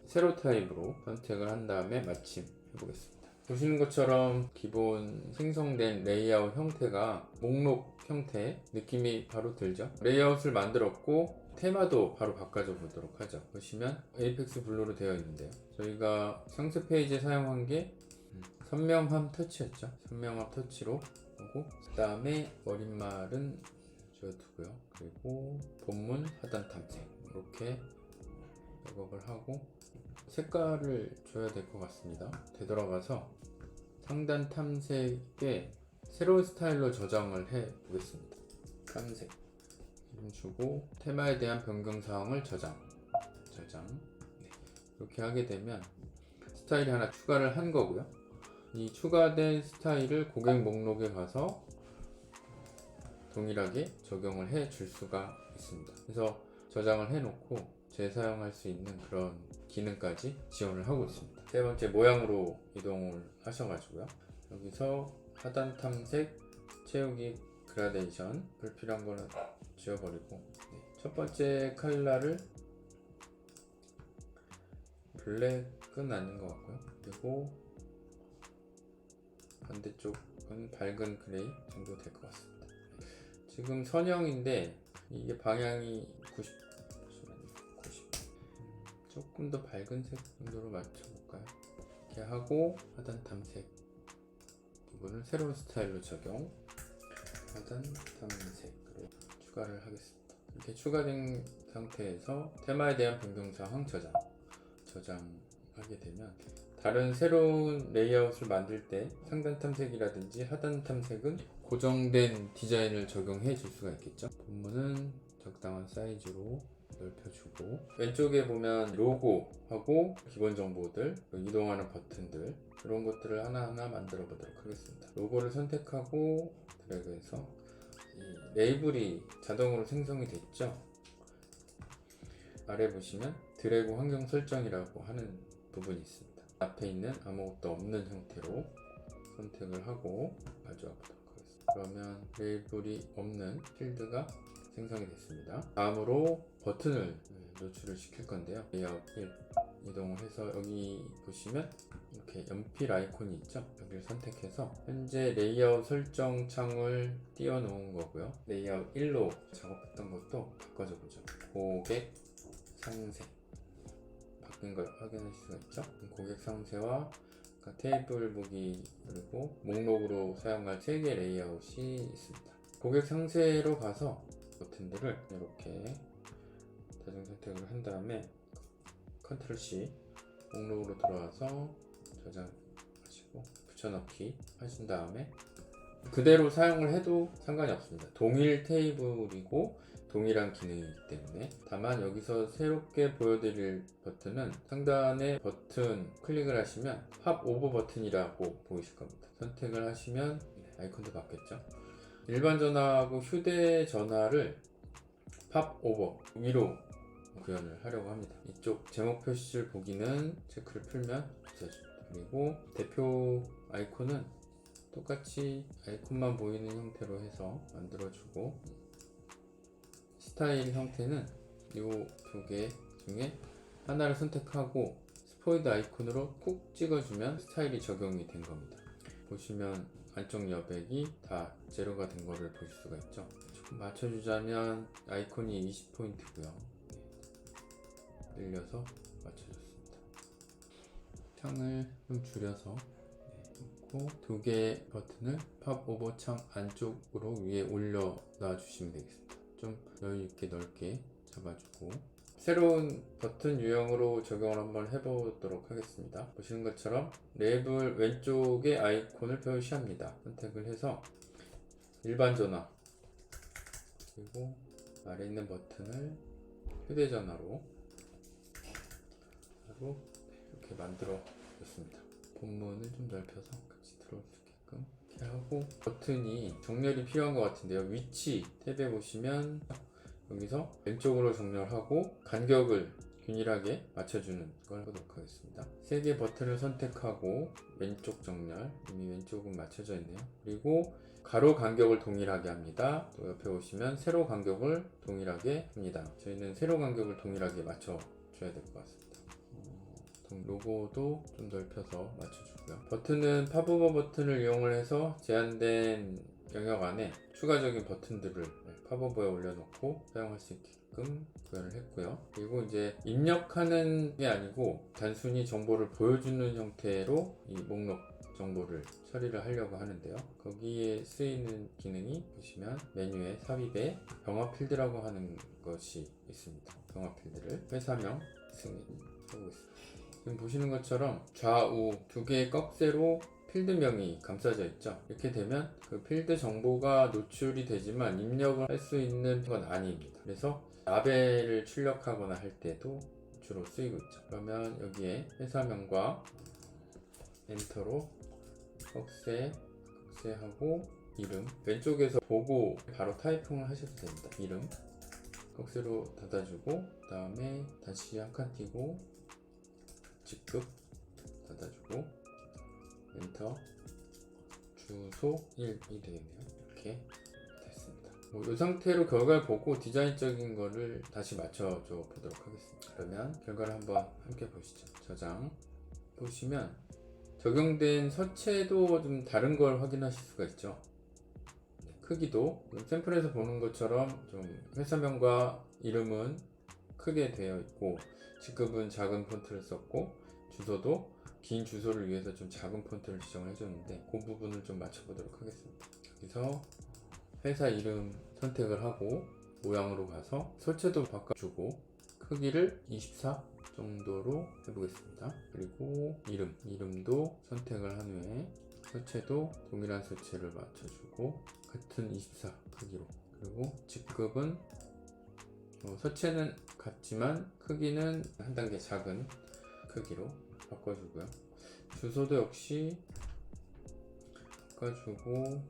세로 타입으로 선택을 한 다음에 마침 해보겠습니다. 보시는 것처럼 기본 생성된 레이아웃 형태가 목록 형태 느낌이 바로 들죠. 레이아웃을 만들었고 테마도 바로 바꿔줘 보도록 하죠. 보시면 에이펙스 블루로 되어 있는데요, 저희가 상세 페이지에 사용한 게 선명함 터치였죠. 선명함 터치로 하고, 그 다음에 머릿말은 지워두고요. 그리고 본문 하단 탐색 이렇게 작업을 하고 색깔을 줘야 될 것 같습니다. 되돌아가서 상단 탐색에 새로운 스타일로 저장을 해 보겠습니다. 탐색 이름 주고 테마에 대한 변경사항을 저장. 네. 이렇게 하게 되면 스타일이 하나 추가를 한 거고요. 이 추가된 스타일을 고객 목록에 가서 동일하게 적용을 해 줄 수가 있습니다. 그래서 저장을 해 놓고 재사용할 수 있는 그런 기능까지 지원을 하고 있습니다. 세 번째 모양으로 이동을 하셔가지고요, 여기서 하단 탐색 채우기 그라데이션 불필요한 거는 지워버리고, 첫 번째 컬러를 블랙은 아닌 것 같고요. 그리고 반대쪽은 밝은 그레이 정도 될 것 같습니다. 지금 선형인데 이게 방향이 90 조금 더 밝은 색 정도로 맞춰볼까요? 이렇게 하고 하단 탐색 부분을 새로운 스타일로 적용, 하단 탐색으로 추가를 하겠습니다. 이렇게 추가된 상태에서 테마에 대한 변경사항 저장하게 되면 다른 새로운 레이아웃을 만들 때 상단 탐색이라든지 하단 탐색은 고정된 디자인을 적용해 줄 수가 있겠죠. 본문은 적당한 사이즈로 넓혀주고, 왼쪽에 보면 로고하고 기본 정보들, 이동하는 버튼들, 이런 것들을 하나하나 만들어 보도록 하겠습니다. 로고를 선택하고 드래그해서 이 레이블이 자동으로 생성이 됐죠. 아래 보시면 드래그 환경 설정이라고 하는 부분이 있습니다. 앞에 있는 아무것도 없는 형태로 선택을 하고 가져와 보도록 하겠습니다. 그러면 레이블이 없는 필드가 생성이 됐습니다. 다음으로 버튼을 노출을 시킬 건데요. 레이아웃 1 이동을 해서 여기 보시면 이렇게 연필 아이콘이 있죠. 여기를 선택해서 현재 레이아웃 설정 창을 띄워 놓은 거고요. 레이아웃 1로 작업했던 것도 바꿔줘 보죠. 고객 상세 바뀐 걸 확인할 수가 있죠. 고객 상세와 테이블 보기 그리고 목록으로 사용할 3개 레이아웃이 있습니다. 고객 상세로 가서 버튼들을 이렇게 자동 선택을 한 다음에 컨트롤 C 목록으로 들어와서 저장하시고 붙여넣기 하신 다음에 그대로 사용을 해도 상관이 없습니다. 동일 테이블이고 동일한 기능이기 때문에, 다만 여기서 새롭게 보여드릴 버튼은 상단에 버튼 클릭을 하시면 팝 오버 버튼이라고 보이실 겁니다. 선택을 하시면 아이콘도 바뀌었죠. 일반 전화하고 휴대전화를 팝 오버 위로 구현을 하려고 합니다. 이쪽 제목 표시를 보기는 체크를 풀면 없어집니다. 그리고 대표 아이콘은 똑같이 아이콘만 보이는 형태로 해서 만들어주고, 스타일 형태는 이 두 개 중에 하나를 선택하고 스포이드 아이콘으로 꾹 찍어주면 스타일이 적용이 된 겁니다. 보시면 안쪽 여백이 다 제로가 된 거를 보실 수가 있죠. 조금 맞춰주자면 아이콘이 20포인트고요. 늘려서 맞춰줬습니다. 창을 좀 줄여서 놓고 두 개의 버튼을 팝 오버 창 안쪽으로 위에 올려 놔주시면 되겠습니다. 좀 여유있게 넓게 잡아주고, 새로운 버튼 유형으로 적용을 한번 해보도록 하겠습니다. 보시는 것처럼 레이블 왼쪽에 아이콘을 표시합니다. 선택을 해서 일반 전화, 그리고 아래 있는 버튼을 휴대전화로 이렇게 만들어 줬습니다. 본문을 좀 넓혀서 같이 들어올 수 있게끔 이렇게 하고, 버튼이 정렬이 필요한 것 같은데요. 위치 탭에 보시면 여기서 왼쪽으로 정렬하고 간격을 균일하게 맞춰주는 걸 해보도록 하겠습니다. 세 개 버튼을 선택하고 왼쪽 정렬, 이미 왼쪽은 맞춰져 있네요. 그리고 가로 간격을 동일하게 합니다. 또 옆에 보시면 세로 간격을 동일하게 합니다. 저희는 세로 간격을 동일하게 맞춰줘야 될 것 같습니다. 로고도 좀 넓혀서 맞춰주고요. 버튼은 팝오버 버튼을 이용을 해서 제한된 영역 안에 추가적인 버튼들을 팝오버에 올려놓고 사용할 수 있게끔 구현을 했고요. 그리고 이제 입력하는 게 아니고 단순히 정보를 보여주는 형태로 이 목록 정보를 처리를 하려고 하는데요. 거기에 쓰이는 기능이 보시면 메뉴에 삽입에 병합 필드라고 하는 것이 있습니다. 병합 필드를 회사명 승인 하고 있습니다. 지금 보시는 것처럼 좌우 두 개의 꺽쇠로 필드명이 감싸져 있죠. 이렇게 되면 그 필드 정보가 노출이 되지만 입력을 할 수 있는 건 아닙니다. 그래서 라벨을 출력하거나 할 때도 주로 쓰이고 있죠. 그러면 여기에 회사명과 엔터로 꺽쇠하고 이름, 왼쪽에서 보고 바로 타이핑을 하셔도 됩니다. 이름 꺽쇠로 닫아주고, 그 다음에 다시 한 칸 띄고 직급 닫아주고 엔터, 주소 1이 되겠네요. 이렇게 됐습니다. 이 상태로 결과를 보고 디자인적인 거를 다시 맞춰줘 보도록 하겠습니다. 그러면 결과를 한번 함께 보시죠. 저장 보시면 적용된 서체도 좀 다른 걸 확인하실 수가 있죠. 크기도 샘플에서 보는 것처럼 좀 회사명과 이름은 크게 되어 있고, 직급은 작은 폰트를 썼고, 주소도 긴 주소를 위해서 좀 작은 폰트를 지정을 해줬는데 그 부분을 좀 맞춰보도록 하겠습니다. 여기서 회사 이름 선택을 하고 모양으로 가서 설치도 바꿔주고 크기를 24 정도로 해보겠습니다. 그리고 이름도 선택을 한 후에 설치도 동일한 설치를 맞춰주고 같은 24 크기로, 그리고 직급은 설치는 같지만 크기는 한 단계 작은 크기로 바꿔주고요. 주소도 역시 바꿔주고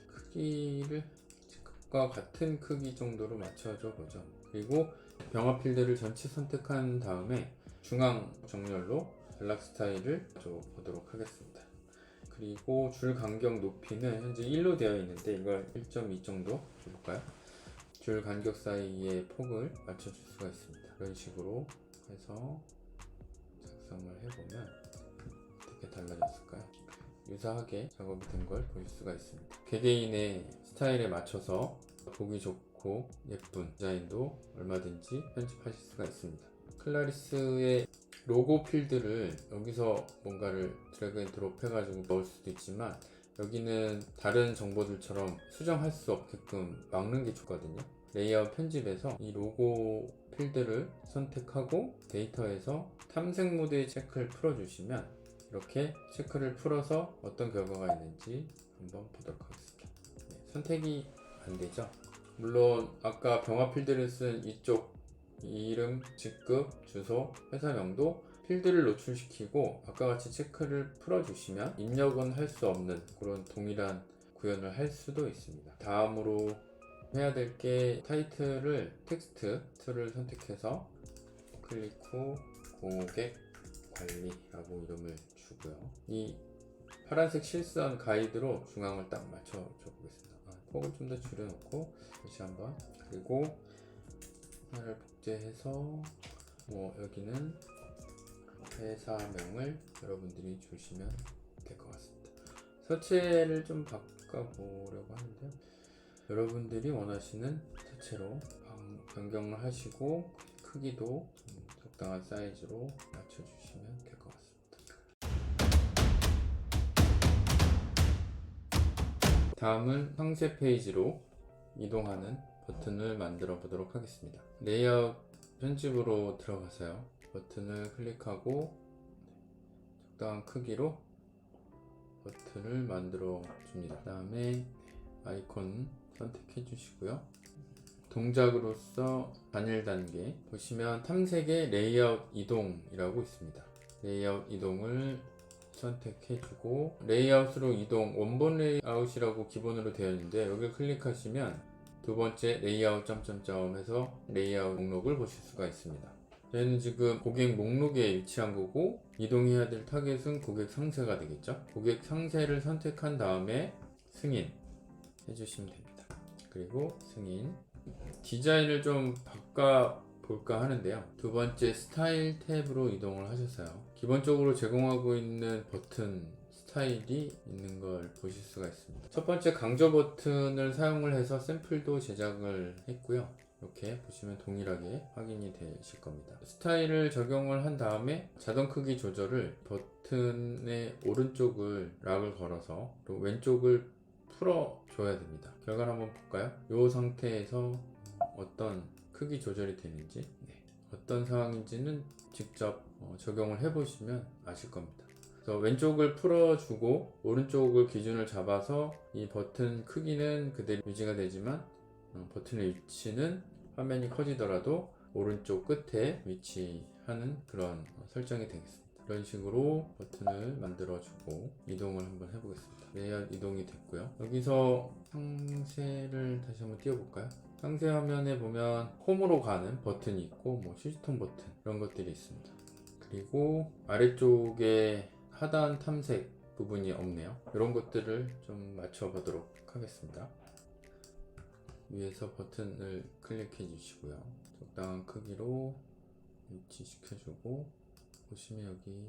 크기를 직급과 같은 크기 정도로 맞춰줘 보죠. 그리고 병합 필드를 전체 선택한 다음에 중앙 정렬로 전락 스타일을 줘 보도록 하겠습니다. 그리고 줄 간격 높이는 현재 1로 되어 있는데 이걸 1.2 정도 줘볼까요? 줄 간격 사이의 폭을 맞춰줄 수가 있습니다. 이런 식으로 해서 작성을 해보면 어떻게 달라졌을까요? 유사하게 작업이 된 걸 보실 수가 있습니다. 개개인의 스타일에 맞춰서 보기 좋고 예쁜 디자인도 얼마든지 편집하실 수가 있습니다. 클라리스의 로고 필드를 여기서 뭔가를 드래그 앤 드롭 해가지고 넣을 수도 있지만 여기는 다른 정보들처럼 수정할 수 없게끔 막는 게 좋거든요. 레이아웃 편집에서 이 로고 필드를 선택하고 데이터에서 탐색 모드의 체크를 풀어주시면 이렇게 체크를 풀어서 어떤 결과가 있는지 한번 보도록 하겠습니다. 선택이 안 되죠? 물론 아까 병합 필드를 쓴 이쪽 이름, 직급, 주소, 회사명도 필드를 노출시키고 아까 같이 체크를 풀어주시면 입력은 할 수 없는 그런 동일한 구현을 할 수도 있습니다. 다음으로 해야 될 게 타이틀을 텍스트를 선택해서 클릭 후 고객 관리라고 이름을 주고요. 이 파란색 실선 가이드로 중앙을 딱 맞춰 줘 보겠습니다. 폭을 좀 더 줄여놓고 다시 한번, 그리고 하나를 복제해서 여기는 회사명을 여러분들이 주시면 될 것 같습니다. 서체를 좀 바꿔보려고 하는데요. 여러분들이 원하시는 서체로 변경을 하시고 크기도 적당한 사이즈로 맞춰주시면 될 것 같습니다. 다음은 상세 페이지로 이동하는 버튼을 만들어 보도록 하겠습니다. 레이아웃 편집으로 들어가서요. 버튼을 클릭하고 적당한 크기로 버튼을 만들어 줍니다. 그 다음에 아이콘 선택해 주시고요. 동작으로서 단일 단계 보시면 탐색의 레이아웃 이동이라고 있습니다. 레이아웃 이동을 선택해 주고 레이아웃으로 이동, 원본 레이아웃이라고 기본으로 되어 있는데 여기를 클릭하시면 두 번째 레이아웃 점점점 해서 레이아웃 목록을 보실 수가 있습니다. 저희는 지금 고객 목록에 위치한 거고 이동해야 될 타겟은 고객 상세가 되겠죠. 고객 상세를 선택한 다음에 승인 해주시면 됩니다. 그리고 승인, 디자인을 좀 바꿔볼까 하는데요. 두 번째 스타일 탭으로 이동을 하셔서요. 기본적으로 제공하고 있는 버튼 스타일이 있는 걸 보실 수가 있습니다. 첫 번째 강조 버튼을 사용을 해서 샘플도 제작을 했고요. 이렇게 보시면 동일하게 확인이 되실 겁니다. 스타일을 적용을 한 다음에 자동 크기 조절을 버튼의 오른쪽을 락을 걸어서 또 왼쪽을 풀어줘야 됩니다. 결과를 한번 볼까요? 이 상태에서 어떤 크기 조절이 되는지, 어떤 상황인지는 직접 적용을 해보시면 아실 겁니다. 그래서 왼쪽을 풀어주고 오른쪽을 기준을 잡아서 이 버튼 크기는 그대로 유지가 되지만 버튼의 위치는 화면이 커지더라도 오른쪽 끝에 위치하는 그런 설정이 되겠습니다. 이런 식으로 버튼을 만들어주고 이동을 한번 해보겠습니다. 레이아웃 이동이 됐고요. 여기서 상세를 다시 한번 띄워볼까요? 상세 화면에 보면 홈으로 가는 버튼이 있고 휴지통 버튼 이런 것들이 있습니다. 그리고 아래쪽에 하단 탐색 부분이 없네요. 이런 것들을 좀 맞춰보도록 하겠습니다. 위에서 버튼을 클릭해 주시고요. 적당한 크기로 위치시켜주고 보시면 여기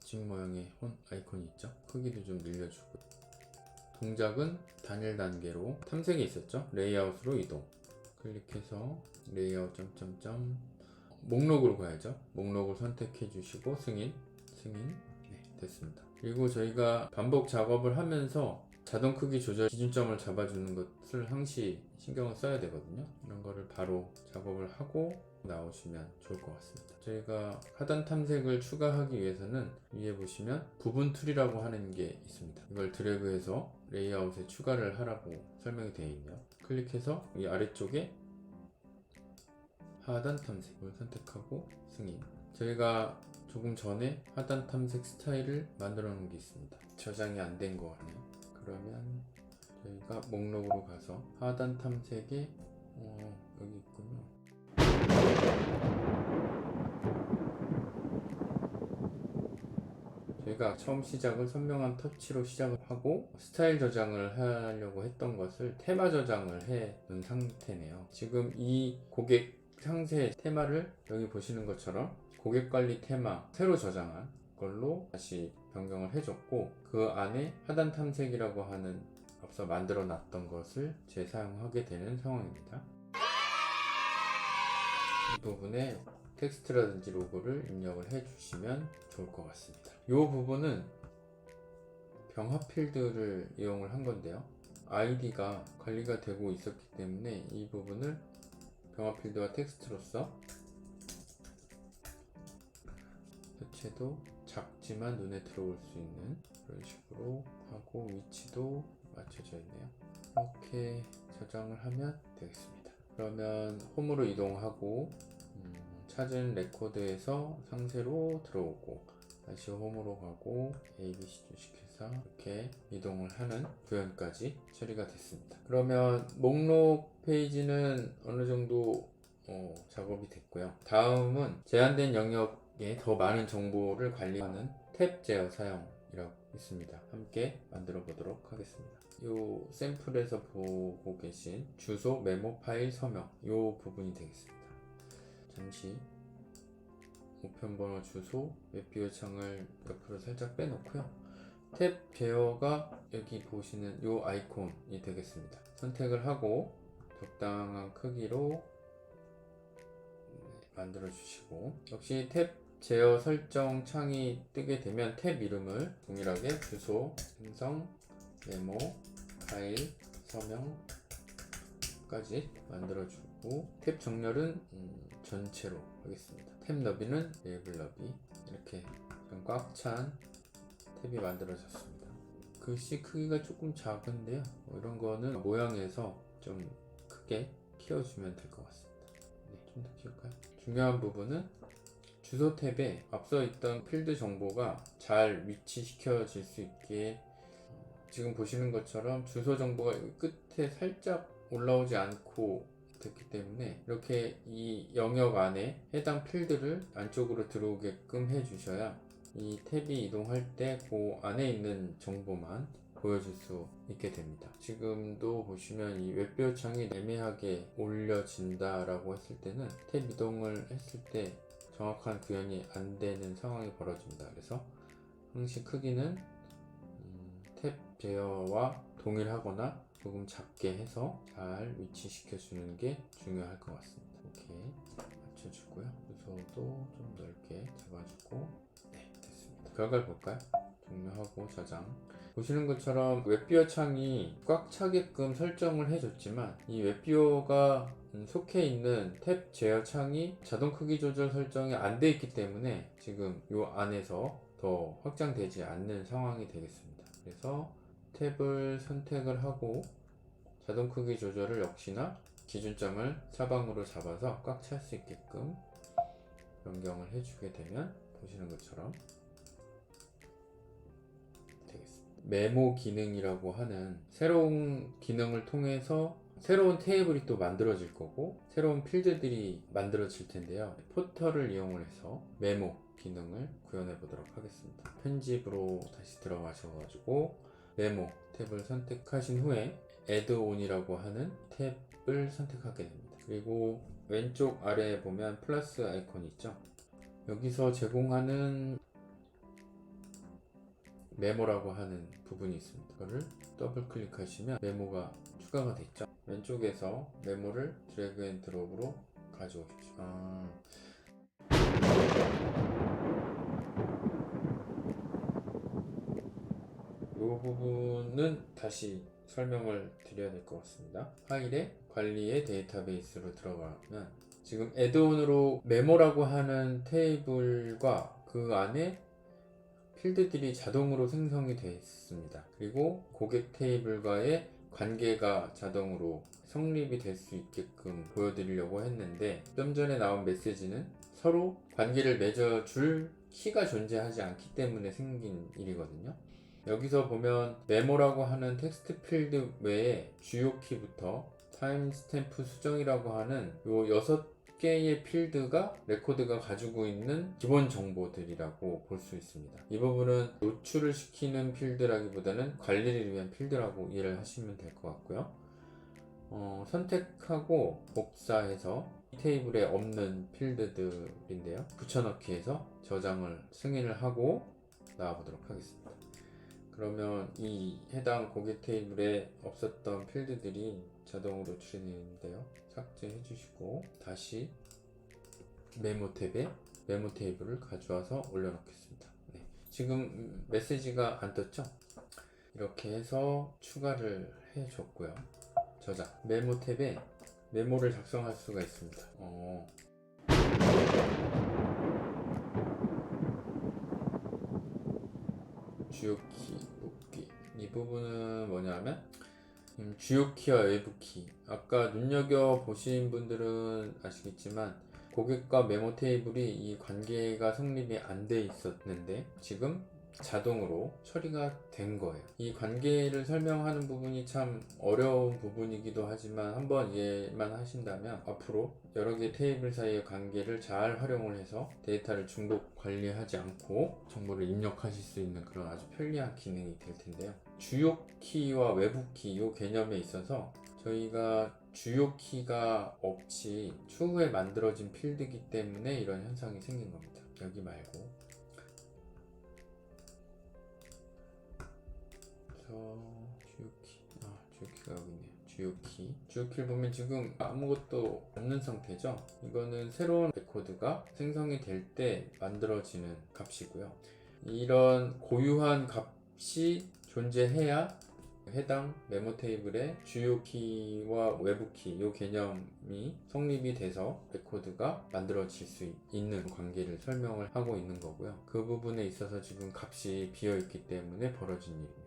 집 모양의 혼 아이콘이 있죠. 크기도 좀 늘려주고 동작은 단일 단계로 탐색이 있었죠. 레이아웃으로 이동 클릭해서 레이아웃 점점점 목록으로 가야죠. 목록을 선택해 주시고 승인 됐습니다. 그리고 저희가 반복 작업을 하면서 자동 크기 조절 기준점을 잡아주는 것을 항시 신경을 써야 되거든요. 이런 거를 바로 작업을 하고 나오시면 좋을 것 같습니다. 저희가 하단 탐색을 추가하기 위해서는 위에 보시면 부분 툴이라고 하는 게 있습니다. 이걸 드래그해서 레이아웃에 추가를 하라고 설명이 되어 있네요. 클릭해서 이 아래쪽에 하단 탐색을 선택하고 승인. 저희가 조금 전에 하단 탐색 스타일을 만들어 놓은 게 있습니다. 저장이 안 된 것 같네요. 그러면 저희가 목록으로 가서 하단 탐색에 여기 있군요. 저희가 처음 시작을 선명한 터치로 시작을 하고 스타일 저장을 하려고 했던 것을 테마 저장을 해 놓은 상태네요. 지금 이 고객 상세 테마를 여기 보시는 것처럼 고객관리 테마 새로 저장한 걸로 다시 변경을 해줬고 그 안에 하단 탐색이라고 하는 앞서 만들어 놨던 것을 재사용하게 되는 상황입니다. 이 부분에 텍스트라든지 로고를 입력을 해주시면 좋을 것 같습니다. 이 부분은 병합 필드를 이용을 한 건데요. 아이디가 관리가 되고 있었기 때문에 이 부분을 병합 필드와 텍스트로서 서체도 작지만 눈에 들어올 수 있는 그런 식으로 하고 위치도 맞춰져 있네요. 이렇게 저장을 하면 되겠습니다. 그러면 홈으로 이동하고 찾은 레코드에서 상세로 들어오고 다시 홈으로 가고 ABC 주식회사 이렇게 이동을 하는 구현까지 처리가 됐습니다. 그러면 목록 페이지는 어느 정도 작업이 됐고요. 다음은 제한된 영역에 더 많은 정보를 관리하는 탭 제어 사용이라고 있습니다. 함께 만들어 보도록 하겠습니다. 이 샘플에서 보고 계신 주소, 메모, 파일, 서명 이 부분이 되겠습니다. 잠시 우편번호, 주소, 웹비어 창을 옆으로 살짝 빼놓고요. 탭 제어가 여기 보시는 이 아이콘이 되겠습니다. 선택을 하고 적당한 크기로 만들어 주시고, 역시 탭 제어 설정 창이 뜨게 되면 탭 이름을 동일하게 주소, 생성, 메모, 파일, 서명까지 만들어 주고, 탭 정렬은 전체로 하겠습니다. 탭 너비는 레이블 너비, 이렇게 좀 꽉 찬 탭이 만들어졌습니다. 글씨 크기가 조금 작은데요, 이런 거는 모양에서 좀 크게 키워주면 될 것 같습니다. 네, 좀 더 키울까요? 중요한 부분은 주소 탭에 앞서 있던 필드 정보가 잘 위치시켜질 수 있게, 지금 보시는 것처럼 주소 정보가 끝에 살짝 올라오지 않고 됐기 때문에 이렇게 이 영역 안에 해당 필드를 안쪽으로 들어오게끔 해주셔야 이 탭이 이동할 때 그 안에 있는 정보만 보여줄 수 있게 됩니다. 지금도 보시면 이 웹비어 창이 애매하게 올려진다 라고 했을 때는 탭 이동을 했을 때 정확한 구현이 안 되는 상황이 벌어집니다. 그래서 항시 크기는 탭 제어와 동일하거나 조금 작게 해서 잘 위치시켜 주는 게 중요할 것 같습니다. 이렇게 맞춰주고요. 주소도 좀 넓게 잡아주고, 네, 됐습니다. 결과를 볼까요? 종료하고 저장. 보시는 것처럼 웹비어 창이 꽉 차게끔 설정을 해줬지만 이 웹비어가 속해 있는 탭 제어 창이 자동 크기 조절 설정이 안 돼 있기 때문에 지금 이 안에서 더 확장되지 않는 상황이 되겠습니다. 그래서 탭을 선택을 하고 자동 크기 조절을 역시나 기준점을 사방으로 잡아서 꽉 찰 수 있게끔 변경을 해주게 되면 보시는 것처럼 되겠습니다. 메모 기능이라고 하는 새로운 기능을 통해서 새로운 테이블이 또 만들어질 거고 새로운 필드들이 만들어질 텐데요. 포털을 이용을 해서 메모 기능을 구현해 보도록 하겠습니다. 편집으로 다시 들어가셔가지고 메모 탭을 선택하신 후에 애드온이라고 하는 탭을 선택하게 됩니다. 그리고 왼쪽 아래에 보면 플러스 아이콘이 있죠. 여기서 제공하는 메모라고 하는 부분이 있습니다. 그거를 더블 클릭하시면 메모가 추가가 됐죠. 왼쪽에서 메모를 드래그 앤 드롭으로 가져오십시오. 이 부분은 다시 설명을 드려야 될 것 같습니다. 파일의 관리의 데이터베이스로 들어가면 지금 애드온으로 메모라고 하는 테이블과 그 안에 필드들이 자동으로 생성이 되어 있습니다. 그리고 고객 테이블과의 관계가 자동으로 성립이 될 수 있게끔 보여드리려고 했는데 좀 전에 나온 메시지는 서로 관계를 맺어줄 키가 존재하지 않기 때문에 생긴 일이거든요. 여기서 보면 메모라고 하는 텍스트 필드 외에 주요 키부터 타임스탬프 수정이라고 하는 요 6개의 필드가 레코드가 가지고 있는 기본 정보들이라고 볼 수 있습니다. 이 부분은 노출을 시키는 필드라기보다는 관리를 위한 필드라고 이해를 하시면 될 것 같고요. 선택하고 복사해서 이 테이블에 없는 필드들인데요. 붙여넣기해서 저장을 승인을 하고 나와보도록 하겠습니다. 그러면 이 해당 고객 테이블에 없었던 필드들이 자동으로 노출이 되는데요. 삭제해 주시고 다시 메모 탭에 메모 테이블을 가져와서 올려놓겠습니다. 네. 지금 메시지가 안 떴죠? 이렇게 해서 추가를 해줬고요. 저장 메모 탭에 메모를 작성할 수가 있습니다. 주요 키, 뽑기. 이 부분은 뭐냐면 주요 키와 외부 키, 아까 눈여겨보신 분들은 아시겠지만 고객과 메모 테이블이 이 관계가 성립이 안 돼 있었는데 지금 자동으로 처리가 된 거예요. 이 관계를 설명하는 부분이 참 어려운 부분이기도 하지만 한번 이해만 하신다면 앞으로 여러 개 테이블 사이의 관계를 잘 활용을 해서 데이터를 중복 관리하지 않고 정보를 입력하실 수 있는 그런 아주 편리한 기능이 될 텐데요. 주요 키와 외부 키 이 개념에 있어서 저희가 주요 키가 없이 추후에 만들어진 필드이기 때문에 이런 현상이 생긴 겁니다. 여기 말고 주요키가 여기 있네요. 주요키를 보면 지금 아무것도 없는 상태죠. 이거는 새로운 레코드가 생성이 될 때 만들어지는 값이고요. 이런 고유한 값이 존재해야 해당 메모 테이블의 주요 키와 외부 키 이 개념이 성립이 돼서 레코드가 만들어질 수 있는 관계를 설명을 하고 있는 거고요. 그 부분에 있어서 지금 값이 비어 있기 때문에 벌어진 일입니다.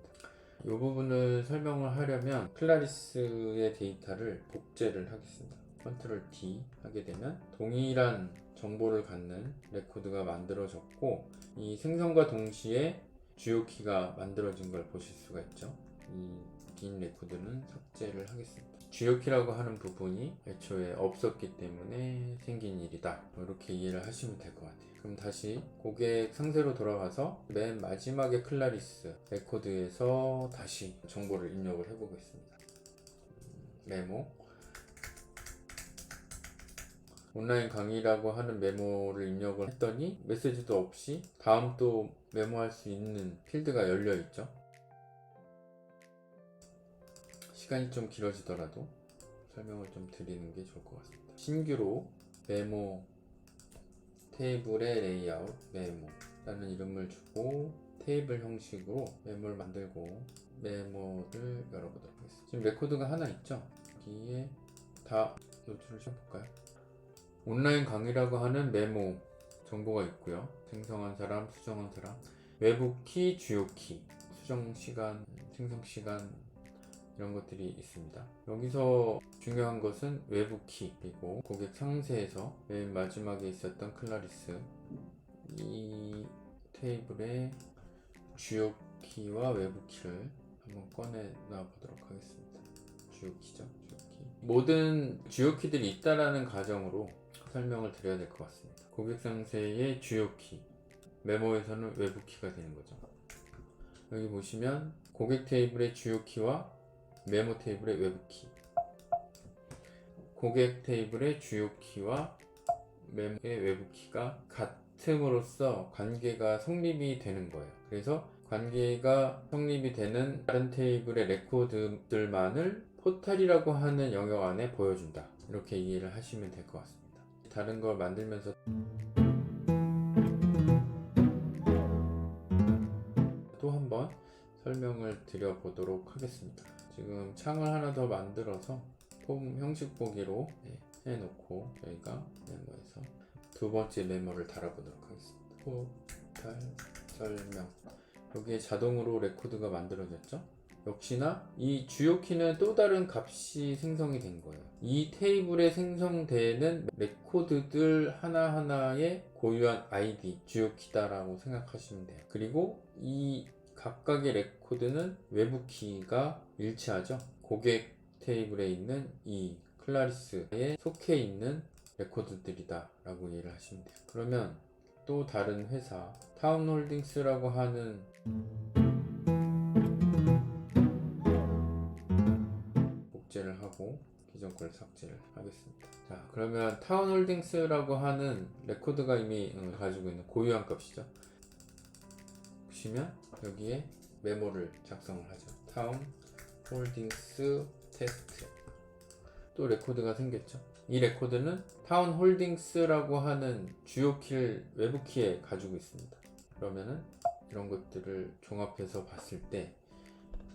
이 부분을 설명을 하려면 클라리스의 데이터를 복제를 하겠습니다. 컨트롤 D 하게 되면 동일한 정보를 갖는 레코드가 만들어졌고 이 생성과 동시에 주요 키가 만들어진 걸 보실 수가 있죠. 이 빈 레코드는 삭제를 하겠습니다. 주요 키라고 하는 부분이 애초에 없었기 때문에 생긴 일이다. 이렇게 이해를 하시면 될 것 같아요. 그럼 다시 고객 상세로 돌아가서 맨 마지막에 클라리스 레코드에서 다시 정보를 입력을 해보겠습니다. 메모 온라인 강의라고 하는 메모를 입력을 했더니 메시지도 없이 다음 또 메모할 수 있는 필드가 열려 있죠. 시간이 좀 길어지더라도 설명을 좀 드리는 게 좋을 것 같습니다. 신규로 메모 테이블의 레이아웃 메모라는 이름을 주고 테이블 형식으로 메모를 만들고 메모를 열어보도록 하겠습니다. 지금 레코드가 하나 있죠? 여기에 다 노출을 해볼까요? 온라인 강의라고 하는 메모 정보가 있고요. 생성한 사람, 수정한 사람, 외부 키, 주요 키, 수정 시간, 생성 시간 이런 것들이 있습니다. 여기서 중요한 것은 외부 키 그리고 고객 상세에서 맨 마지막에 있었던 클라리스 이 테이블의 주요 키와 외부 키를 한번 꺼내 놔 보도록 하겠습니다. 주요 키죠. 주요 키. 모든 주요 키들이 있다라는 가정으로 설명을 드려야 될 것 같습니다. 고객 상세의 주요 키 메모에서는 외부 키가 되는 거죠. 여기 보시면 고객 테이블의 주요 키와 메모 테이블의 외부 키 고객 테이블의 주요 키와 메모의 외부 키가 같음으로써 관계가 성립이 되는 거예요. 그래서 관계가 성립이 되는 다른 테이블의 레코드들만을 포탈이라고 하는 영역 안에 보여준다. 이렇게 이해를 하시면 될 것 같습니다. 다른 걸 만들면서 또 한번 설명을 드려보도록 하겠습니다. 지금 창을 하나 더 만들어서 폼 형식 보기로 해놓고 저희가 메모에서 두 번째 메모를 달아보도록 하겠습니다. 포탈 설명 여기에 자동으로 레코드가 만들어졌죠. 역시나 이 주요 키는 또 다른 값이 생성이 된 거예요. 이 테이블에 생성되는 레코드들 하나하나의 고유한 아이디 주요 키다라고 생각하시면 돼요. 그리고 이 각각의 레코드는 외부 키가 일치하죠. 고객 테이블에 있는 이 클라리스에 속해 있는 레코드들이다 라고 이해를 하시면 돼요. 그러면 또 다른 회사 타운홀딩스라고 하는 복제를 하고 기존 걸 삭제를 하겠습니다. 자, 그러면 타운홀딩스라고 하는 레코드가 이미 가지고 있는 고유한 값이죠. 보시면 여기에 메모를 작성을 하죠. 타운홀딩스 테스트 또 레코드가 생겼죠. 이 레코드는 타운홀딩스라고 하는 주요 키를 외부 키에 가지고 있습니다. 그러면은 이런 것들을 종합해서 봤을 때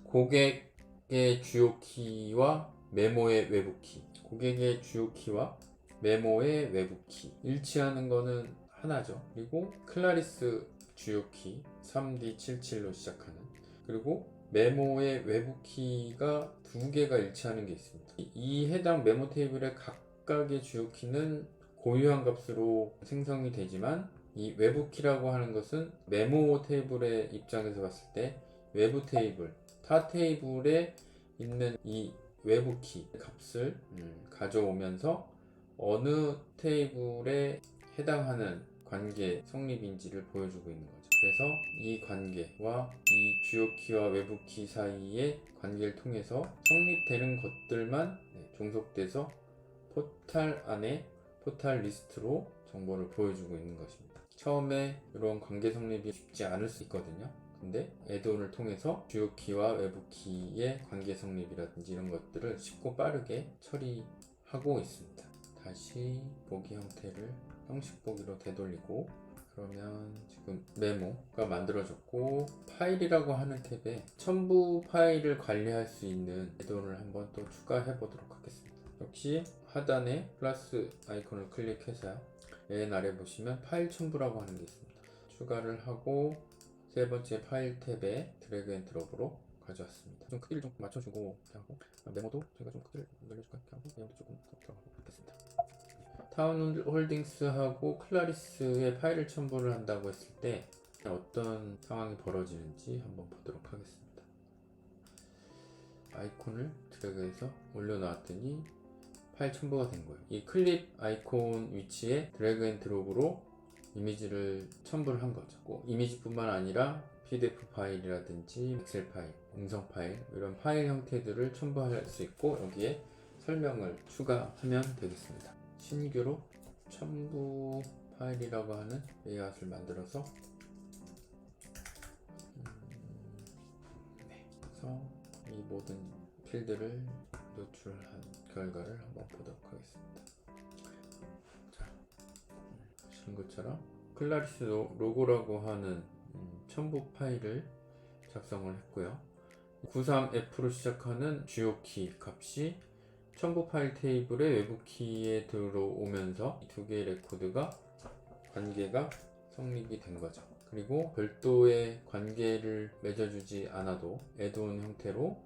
고객의 주요 키와 메모의 외부 키 고객의 주요 키와 메모의 외부 키 일치하는 거는 하나죠. 그리고 클라리스 주요 키 3D77로 시작하는 그리고 메모의 외부 키가 두 개가 일치하는 게 있습니다. 이 해당 메모 테이블의 각각의 주요 키는 고유한 값으로 생성이 되지만 이 외부 키라고 하는 것은 메모 테이블의 입장에서 봤을 때 외부 테이블, 타 테이블에 있는 이 외부 키 값을 가져오면서 어느 테이블에 해당하는 관계 성립인지를 보여주고 있는 거죠. 그래서 이 관계와 이 주요 키와 외부 키 사이의 관계를 통해서 성립되는 것들만 종속돼서 포탈 안에 포탈 리스트로 정보를 보여주고 있는 것입니다. 처음에 이런 관계 성립이 쉽지 않을 수 있거든요. 근데 애드온을 통해서 주요 키와 외부 키의 관계 성립이라든지 이런 것들을 쉽고 빠르게 처리하고 있습니다. 다시 보기 형태를 형식 보기로 되돌리고, 그러면 지금 메모가 만들어졌고 파일이라고 하는 탭에 첨부 파일을 관리할 수 있는 애드온을 한번 또 추가해 보도록 하겠습니다. 역시 하단에 플러스 아이콘을 클릭해서요, 맨 아래 보시면 파일 첨부라고 하는 게 있습니다. 추가를 하고 세 번째 파일 탭에 드래그 앤 드롭으로 가져왔습니다. 좀 크기를 좀 맞춰주고 이렇게 하고, 메모도 제가 좀 크기를 늘려줄까 이렇게 하고, 내용도 조금 더 들어가고 있겠습니다. 타운홀딩스하고 클라리스의 파일을 첨부를 한다고 했을 때 어떤 상황이 벌어지는지 한번 보도록 하겠습니다. 아이콘을 드래그해서 올려놓았더니 파일 첨부가 된 거예요. 이 클립 아이콘 위치에 드래그 앤 드롭으로 이미지를 첨부를 한 거죠. 꼭 이미지뿐만 아니라 PDF 파일이라든지 엑셀 파일, 음성 파일, 이런 파일 형태들을 첨부할 수 있고 여기에 설명을 추가하면 되겠습니다. 신규로 첨부 파일이라고 하는 레이아웃을 만들어서 그래서 이 모든 필드를 노출한 결과를 한번 보도록 하겠습니다. 자, 보시는 것처럼 클라리스 로고라고 하는 첨부 파일을 작성을 했고요. 93F로 시작하는 주요 키 값이 첨부 파일 테이블의 외부 키에 들어오면서 이 두 개의 레코드가 관계가 성립이 된 거죠. 그리고 별도의 관계를 맺어주지 않아도 애드온 형태로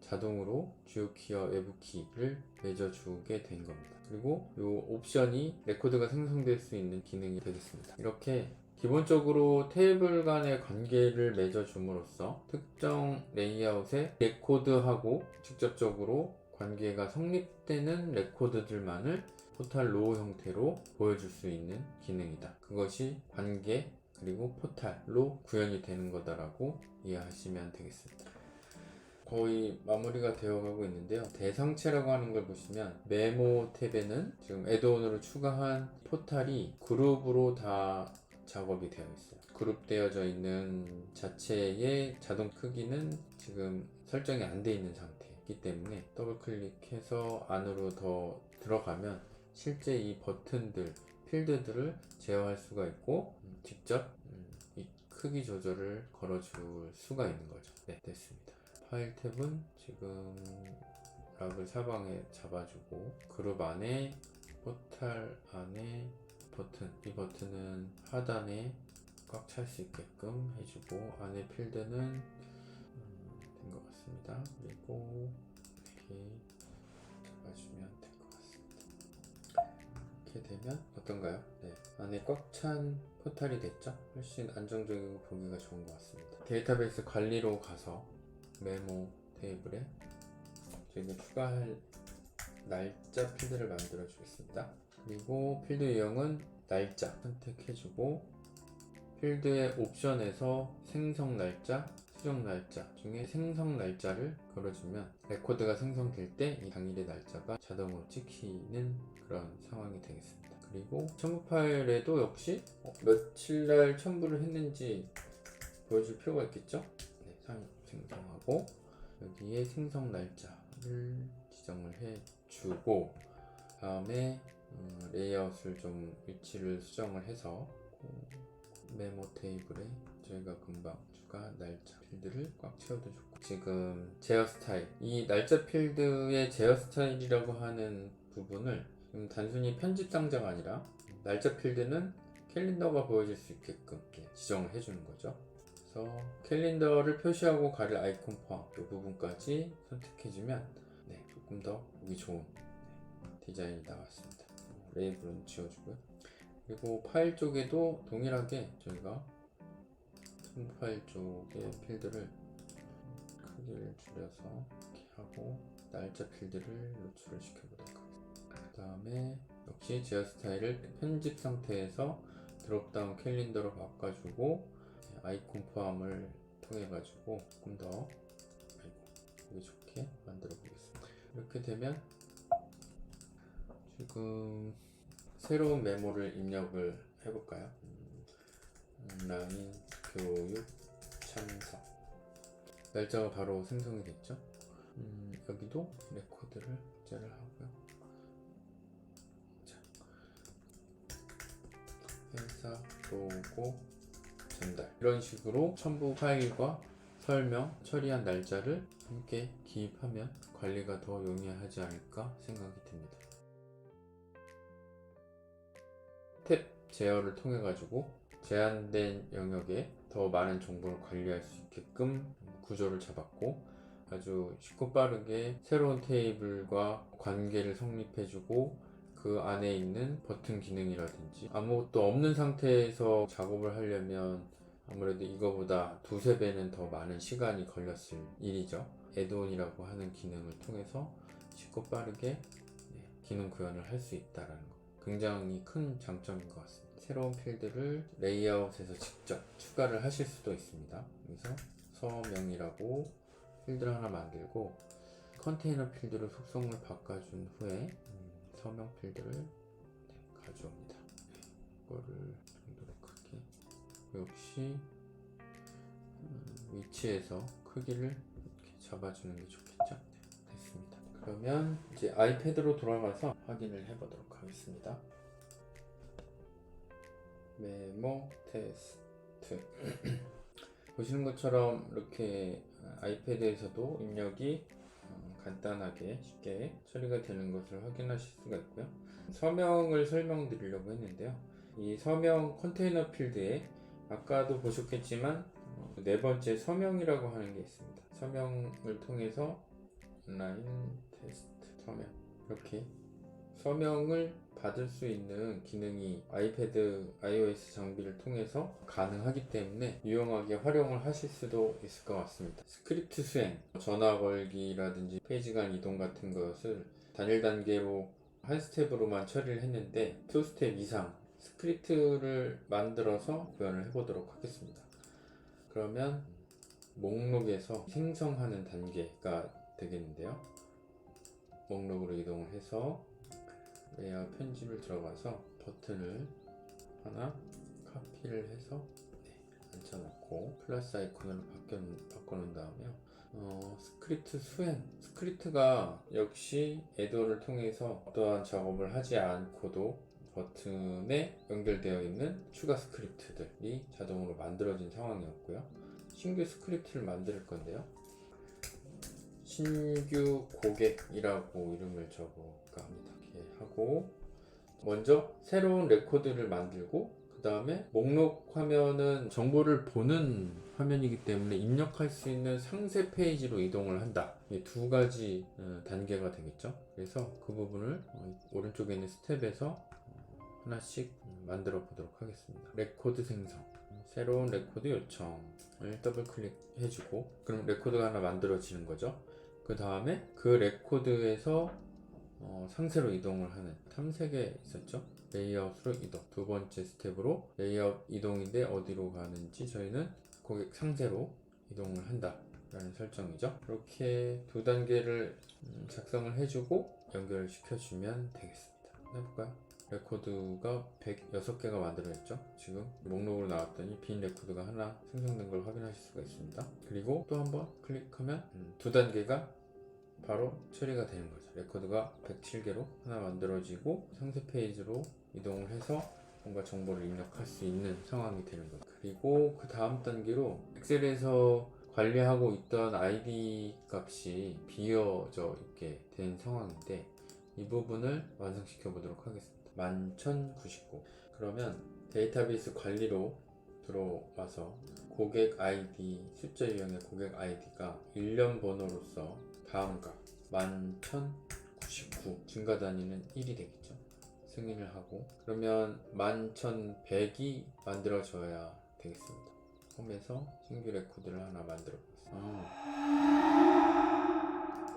자동으로 주요 키와 외부 키를 맺어주게 된 겁니다. 그리고 이 옵션이 레코드가 생성될 수 있는 기능이 되겠습니다. 이렇게 기본적으로 테이블 간의 관계를 맺어줌으로써 특정 레이아웃에 레코드하고 직접적으로 관계가 성립되는 레코드들만을 포탈 로우 형태로 보여줄 수 있는 기능이다. 그것이 관계 그리고 포탈로 구현이 되는 거다라고 이해하시면 되겠습니다. 거의 마무리가 되어가고 있는데요. 대상체라고 하는 걸 보시면 메모 탭에는 지금 애드온으로 추가한 포탈이 그룹으로 다 작업이 되어 있어요. 그룹되어져 있는 자체의 자동 크기는 지금 설정이 안 돼 있는 상태이기 때문에 더블 클릭해서 안으로 더 들어가면 실제 이 버튼들, 필드들을 제어할 수가 있고 직접 이 크기 조절을 걸어줄 수가 있는 거죠. 네, 됐습니다. 파일 탭은 지금 락을 사방에 잡아주고 그룹 안에 포탈 안에 버튼, 이 버튼은 하단에 꽉 찰 수 있게끔 해주고 안에 필드는 된 것 같습니다. 그리고 이렇게 잡아주면 될 것 같습니다. 이렇게 되면 어떤가요? 네, 안에 꽉 찬 포탈이 됐죠? 훨씬 안정적이고 보기가 좋은 것 같습니다. 데이터베이스 관리로 가서 메모 테이블에 저희가 추가할 날짜 필드를 만들어 주겠습니다. 그리고 필드 유형은 날짜 선택해주고 필드의 옵션에서 생성 날짜, 수정 날짜 중에 생성 날짜를 걸어주면 레코드가 생성될 때 이 당일의 날짜가 자동으로 찍히는 그런 상황이 되겠습니다. 그리고 첨부 파일에도 역시 며칠날 첨부를 했는지 보여줄 필요가 있겠죠? 네, 상위 생성하고 여기에 생성 날짜를 지정을 해주고 다음에 레이아웃을 좀 위치를 수정을 해서 메모 테이블에 저희가 금방 추가 날짜 필드를 꽉 채워줬고 지금 제어 스타일, 이 날짜 필드의 제어 스타일이라고 하는 부분을 지금 단순히 편집 상자가 아니라 날짜 필드는 캘린더가 보여질 수 있게끔 이렇게 지정을 해주는 거죠. 그래서 캘린더를 표시하고 가릴 아이콘 포함 이 부분까지 선택해주면 조금 더 보기 좋은 디자인이 나왔습니다. 레이블은 지워주고요. 그리고 파일 쪽에도 동일하게 저희가 첨부 파일 쪽의 필드를 크기를 줄여서 이렇게 하고 날짜 필드를 노출을 시켜보도록 하겠습니다. 그 다음에 역시 제어 스타일을 편집 상태에서 드롭다운 캘린더로 바꿔주고 아이콘 포함을 통해 가지고 조금 더 보기 좋게 만들어 보겠습니다. 이렇게 되면 지금 새로운 메모를 입력을 해볼까요? 온라인 교육 참석 날짜가 바로 생성이 됐죠. 여기도 레코드를 복제를 하고요. 자, 회사 로고 전달 이런 식으로 첨부 파일과 설명, 처리한 날짜를 함께 기입하면 관리가 더 용이하지 않을까 생각이 듭니다. 탭 제어를 통해 가지고 제한된 영역에 더 많은 정보를 관리할 수 있게끔 구조를 잡았고 아주 쉽고 빠르게 새로운 테이블과 관계를 성립해주고 그 안에 있는 버튼 기능이라든지 아무것도 없는 상태에서 작업을 하려면 아무래도 이거보다 두세 배는 더 많은 시간이 걸렸을 일이죠. 애드온이라고 하는 기능을 통해서 쉽고 빠르게 기능 구현을 할 수 있다는 거 굉장히 큰 장점인 것 같습니다. 새로운 필드를 레이아웃에서 직접 추가를 하실 수도 있습니다. 그래서 서명이라고 필드를 하나 만들고 컨테이너 필드로 속성을 바꿔준 후에 서명 필드를 가져옵니다. 이거를 정도로 크게 역시 위치에서 크기를 이렇게 잡아주는 게 좋겠죠. 됐습니다. 그러면 이제 아이패드로 돌아가서 확인을 해보도록 하겠습니다. 메모 테스트 보시는 것처럼 이렇게 아이패드에서도 입력이 간단하게 쉽게 처리가 되는 것을 확인하실 수가 있고요. 서명을 설명드리려고 했는데요. 이 서명 컨테이너 필드에 아까도 보셨겠지만 네 번째 서명이라고 하는 게 있습니다. 서명을 통해서 온라인 테스트 서명 이렇게 서명을 받을 수 있는 기능이 아이패드 iOS 장비를 통해서 가능하기 때문에 유용하게 활용을 하실 수도 있을 것 같습니다. 스크립트 수행, 전화 걸기라든지 페이지 간 이동 같은 것을 단일 단계로 한 스텝으로만 처리를 했는데 2스텝 이상 스크립트를 만들어서 구현을 해보도록 하겠습니다. 그러면 목록에서 생성하는 단계가 되겠는데요. 목록으로 이동을 해서 레이아웃 편집을 들어가서 버튼을 하나 카피를 해서 앉혀놓고 플러스 아이콘으로 바꿔놓은 다음에 스크립트 수행 스크립트가 역시 애드온을 통해서 어떠한 작업을 하지 않고도 버튼에 연결되어 있는 추가 스크립트들이 자동으로 만들어진 상황이었고요. 신규 스크립트를 만들 건데요. 신규 고객이라고 이름을 적어볼까 합니다. 이렇게 하고 먼저 새로운 레코드를 만들고 그 다음에 목록 화면은 정보를 보는 화면이기 때문에 입력할 수 있는 상세 페이지로 이동을 한다. 이 두 가지 단계가 되겠죠. 그래서 그 부분을 오른쪽에 있는 스텝에서 하나씩 만들어 보도록 하겠습니다. 레코드 생성 새로운 레코드 요청을 더블 클릭 해주고 그럼 레코드가 하나 만들어지는 거죠. 그 다음에 그 레코드에서 상세로 이동을 하는 탐색에 있었죠. 레이아웃으로 이동 두 번째 스텝으로 레이아웃 이동인데 어디로 가는지 저희는 고객 상세로 이동을 한다 라는 설정이죠. 이렇게 두 단계를 작성을 해주고 연결을 시켜주면 되겠습니다. 해볼까요? 레코드가 106개가 만들어졌죠. 지금 목록으로 나왔더니 빈 레코드가 하나 생성된 걸 확인하실 수가 있습니다. 그리고 또 한번 클릭하면 두 단계가 바로 처리가 되는 거죠. 레코드가 107개로 하나 만들어지고 상세 페이지로 이동을 해서 뭔가 정보를 입력할 수 있는 상황이 되는 거죠. 그리고 그 다음 단계로 엑셀에서 관리하고 있던 ID 값이 비어져 있게 된 상황인데 이 부분을 완성시켜 보도록 하겠습니다. 11,099 그러면 데이터베이스 관리로 들어와서 고객 아이디 숫자 유형의 고객 아이디가 1년 번호로서 다음과 11,099 증가 단위는 1이 되겠죠. 승인을 하고 그러면 11,100이 만들어져야 되겠습니다. 홈에서 신규 레코드를 하나 만들어 보겠습니다.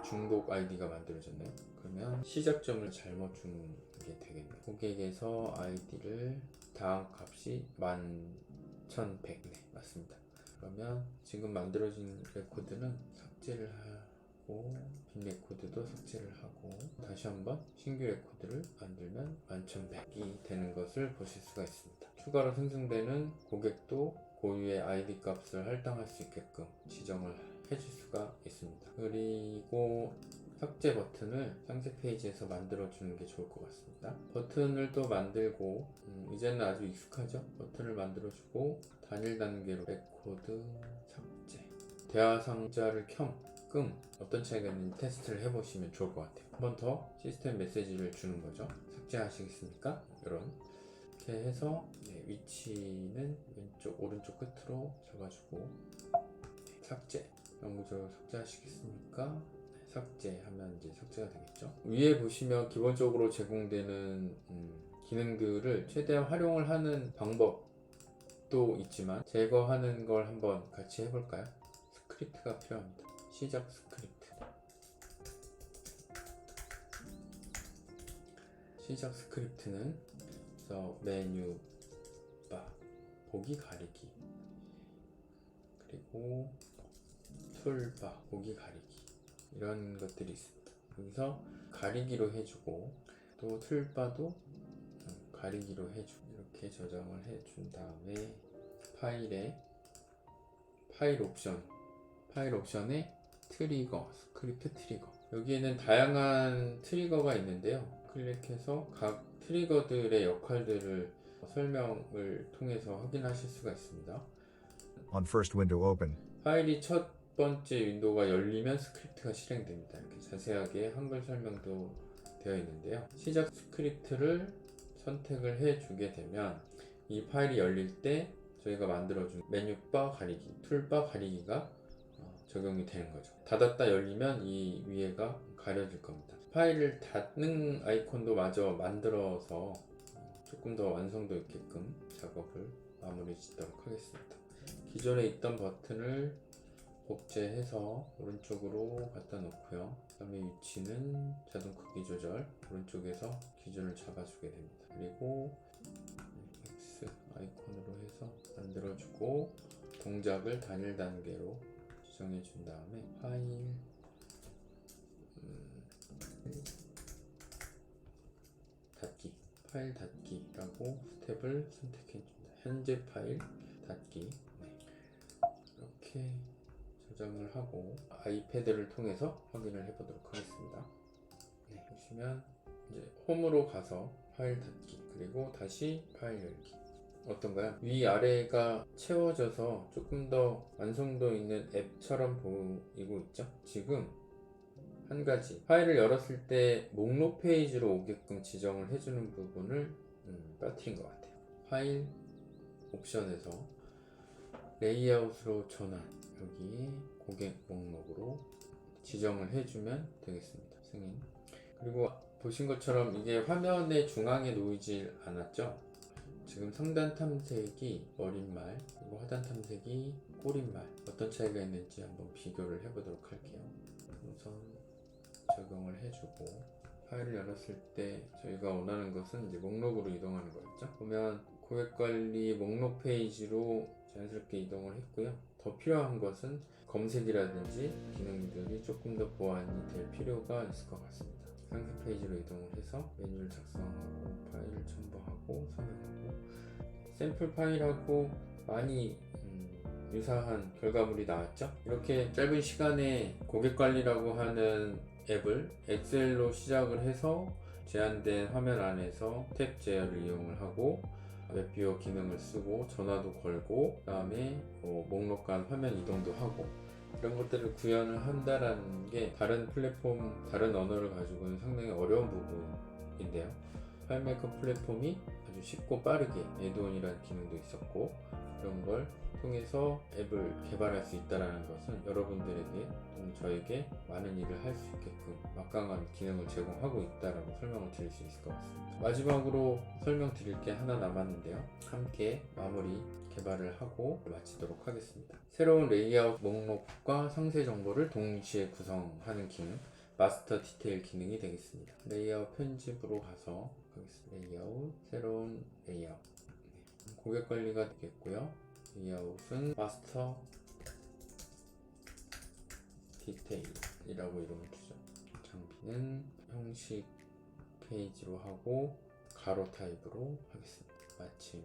중복 아이디가 만들어졌네요. 그러면 시작점을 잘못 준 게 되겠네요. 고객에서 아이디를 다음 값이 11,100. 네, 맞습니다. 그러면 지금 만들어진 레코드는 삭제를 하고 빈 레코드도 삭제를 하고 다시 한번 신규 레코드를 만들면 11,100이 되는 것을 보실 수가 있습니다. 추가로 생성되는 고객도 고유의 아이디 값을 할당할 수 있게끔 지정을 해줄 수가 있습니다. 그리고 삭제 버튼을 상세 페이지에서 만들어 주는 게 좋을 것 같습니다. 버튼을 또 만들고 이제는 아주 익숙하죠. 버튼을 만들어 주고 단일 단계로 레코드 삭제 대화 상자를 켬끔 어떤 차이가 있는지 테스트를 해보시면 좋을 것 같아요. 한 번 더 시스템 메시지를 주는 거죠. 삭제하시겠습니까? 이렇게 해서 위치는 왼쪽 오른쪽 끝으로 잡아주고 삭제 영구적으로 삭제하시겠습니까? 삭제하면 이제 삭제가 되겠죠. 위에 보시면 기본적으로 제공되는 기능들을 최대한 활용을 하는 방법도 있지만 제거하는 걸 한번 같이 해볼까요? 스크립트가 필요합니다. 시작 스크립트. 시작 스크립트는 메뉴 바 보기 가리기 그리고 툴바 보기 가리기 이런 것들이 있습니다. 여기서 가리기로 해주고 또 툴바도 가리기로 해주고 이렇게 저장을 해준 다음에 파일 옵션에 트리거 스크립트 트리거 여기에는 다양한 트리거가 있는데요. 클릭해서 각 트리거들의 역할들을 설명을 통해서 확인하실 수가 있습니다. On first window open, 파일이 첫 번째 윈도우가 열리면 스크립트가 실행됩니다. 이렇게 자세하게 한글 설명도 되어 있는데요. 시작 스크립트를 선택을 해주게 되면 이 파일이 열릴 때 저희가 만들어준 메뉴바 가리기, 툴바 가리기가 적용이 되는 거죠. 닫았다 열리면 이 위에가 가려질 겁니다. 파일을 닫는 아이콘도 마저 만들어서 조금 더 완성도 있게끔 작업을 마무리 짓도록 하겠습니다. 기존에 있던 버튼을 복제해서 오른쪽으로 갖다 놓고요. 그 다음에 위치는 자동 크기 조절 오른쪽에서 기준을 잡아주게 됩니다. 그리고 X 아이콘으로 해서 만들어주고 동작을 단일 단계로 지정해 준 다음에 파일 닫기라고 스텝을 선택해 줍니다. 현재 파일 닫기 이렇게 저장을 하고 아이패드를 통해서 확인을 해보도록 하겠습니다. 보시면 이제 홈으로 가서 파일 닫기 그리고 다시 파일 열기 어떤가요? 위아래가 채워져서 조금 더 완성도 있는 앱처럼 보이고 있죠? 지금 한 가지 파일을 열었을 때 목록 페이지로 오게끔 지정을 해주는 부분을 빠뜨린 것 같아요. 파일 옵션에서 레이아웃으로 전환 여기 고객 목록으로 지정을 해주면 되겠습니다. 승인. 그리고 보신 것처럼 이게 화면의 중앙에 놓이질 않았죠. 지금 상단 탐색이 머릿말 그리고 하단 탐색이 꼬릿말 어떤 차이가 있는지 한번 비교를 해보도록 할게요. 우선 적용을 해주고 파일을 열었을 때 저희가 원하는 것은 이제 목록으로 이동하는 거였죠. 보면 고객관리 목록 페이지로 자연스럽게 이동을 했고요. 더 필요한 것은 검색이라든지 기능들이 조금 더 보완이 될 필요가 있을 것 같습니다. 상세 페이지로 이동을 해서 메뉴를 작성하고 파일을 첨부하고 선택하고 샘플 파일하고 많이 유사한 결과물이 나왔죠. 이렇게 짧은 시간에 고객관리라고 하는 앱을 엑셀로 시작을 해서 제한된 화면 안에서 탭 제어를 이용을 하고 웹뷰어 기능을 쓰고 전화도 걸고 그 다음에 목록 간 화면 이동도 하고 이런 것들을 구현을 한다라는 게 다른 플랫폼, 다른 언어를 가지고는 상당히 어려운 부분인데요. 파일메이커 플랫폼이 아주 쉽고 빠르게 애드온이라는 기능도 있었고 이런 걸 통해서 앱을 개발할 수 있다는 것은 여러분들에게 또는 저에게 많은 일을 할 수 있게끔 막강한 기능을 제공하고 있다라고 설명을 드릴 수 있을 것 같습니다. 마지막으로 설명드릴 게 하나 남았는데요. 함께 마무리 개발을 하고 마치도록 하겠습니다. 새로운 레이아웃 목록과 상세 정보를 동시에 구성하는 기능, 마스터 디테일 기능이 되겠습니다. 레이아웃 편집으로 가서 하겠습니다. 레이아웃, 새로운 레이아웃. 고객 관리가 되겠고요. 레이아웃은 마스터 디테일이라고 이름을 주죠. 장비는 형식 페이지로 하고 가로 타입으로 하겠습니다. 마침.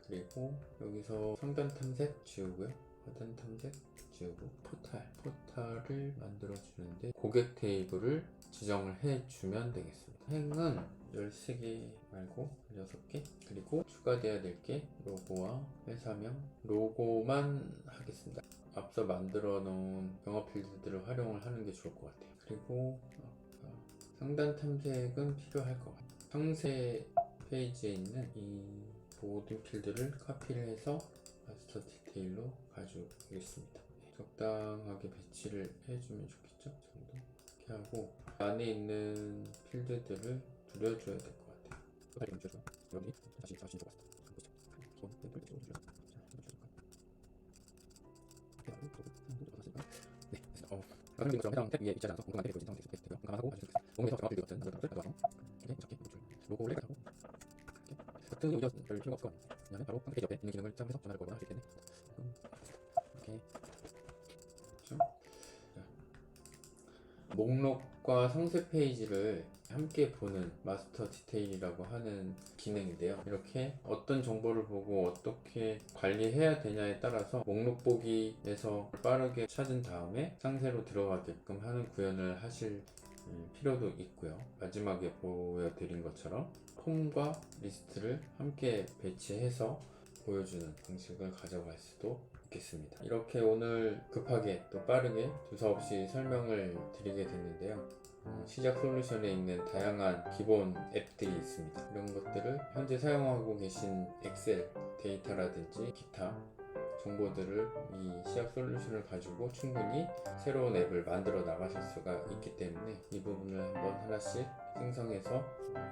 그리고 여기서 상단 탐색 지우고요. 하단 탐색 지우고 포탈을 만들어 주는데 고객 테이블을 지정을 해 주면 되겠습니다. 행은 13개 말고 16개, 그리고 추가되어야 될 게 로고와 회사명, 로고만 하겠습니다. 앞서 만들어 놓은 영업 필드들을 활용을 하는 게 좋을 것 같아요. 그리고 상단 탐색은 필요할 것 같아요. 상세 페이지에 있는 이 모든 필드를 카피를 해서 마스터 디테일로 가져오겠습니다. 적당하게 배치를 해주면 좋겠죠? 정도 이렇게 하고 안에 있는 필드들을 줄여줘야 될 것 같아요. 여기 다시 다른 것처럼 해당 탭 위에 위치하지 않아서 궁금한 게 되고 있는 감안하고 해주시면 되겠습니다. 몸에서 정확히 같은 만들어 들어가서 이렇게 적게 로고를 해가지고 버튼 의견 별 필요가 없을 것 같아요. 그냥 바로 홈페이지 옆에 있는 기능을 짱해서 전화를 걸거나 할 수 있겠네. 이렇게 그렇죠? 목록과 상세 페이지를 함께 보는 마스터 디테일이라고 하는 기능인데요. 이렇게 어떤 정보를 보고 어떻게 관리해야 되냐에 따라서 목록 보기에서 빠르게 찾은 다음에 상세로 들어가게끔 하는 구현을 하실 필요도 있고요. 마지막에 보여드린 것처럼 폼과 리스트를 함께 배치해서 보여주는 방식을 가져갈 수도 있겠습니다. 이렇게 오늘 급하게 또 빠르게 두서없이 설명을 드리게 됐는데요. 시작 솔루션에 있는 다양한 기본 앱들이 있습니다. 이런 것들을 현재 사용하고 계신 엑셀 데이터라든지 기타 정보들을 이 시작 솔루션을 가지고 충분히 새로운 앱을 만들어 나가실 수가 있기 때문에 이 부분을 한번 하나씩 생성해서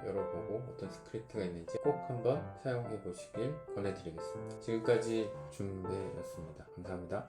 열어보고 어떤 스크립트가 있는지 꼭 한번 사용해 보시길 권해드리겠습니다. 지금까지 준배였습니다. 감사합니다.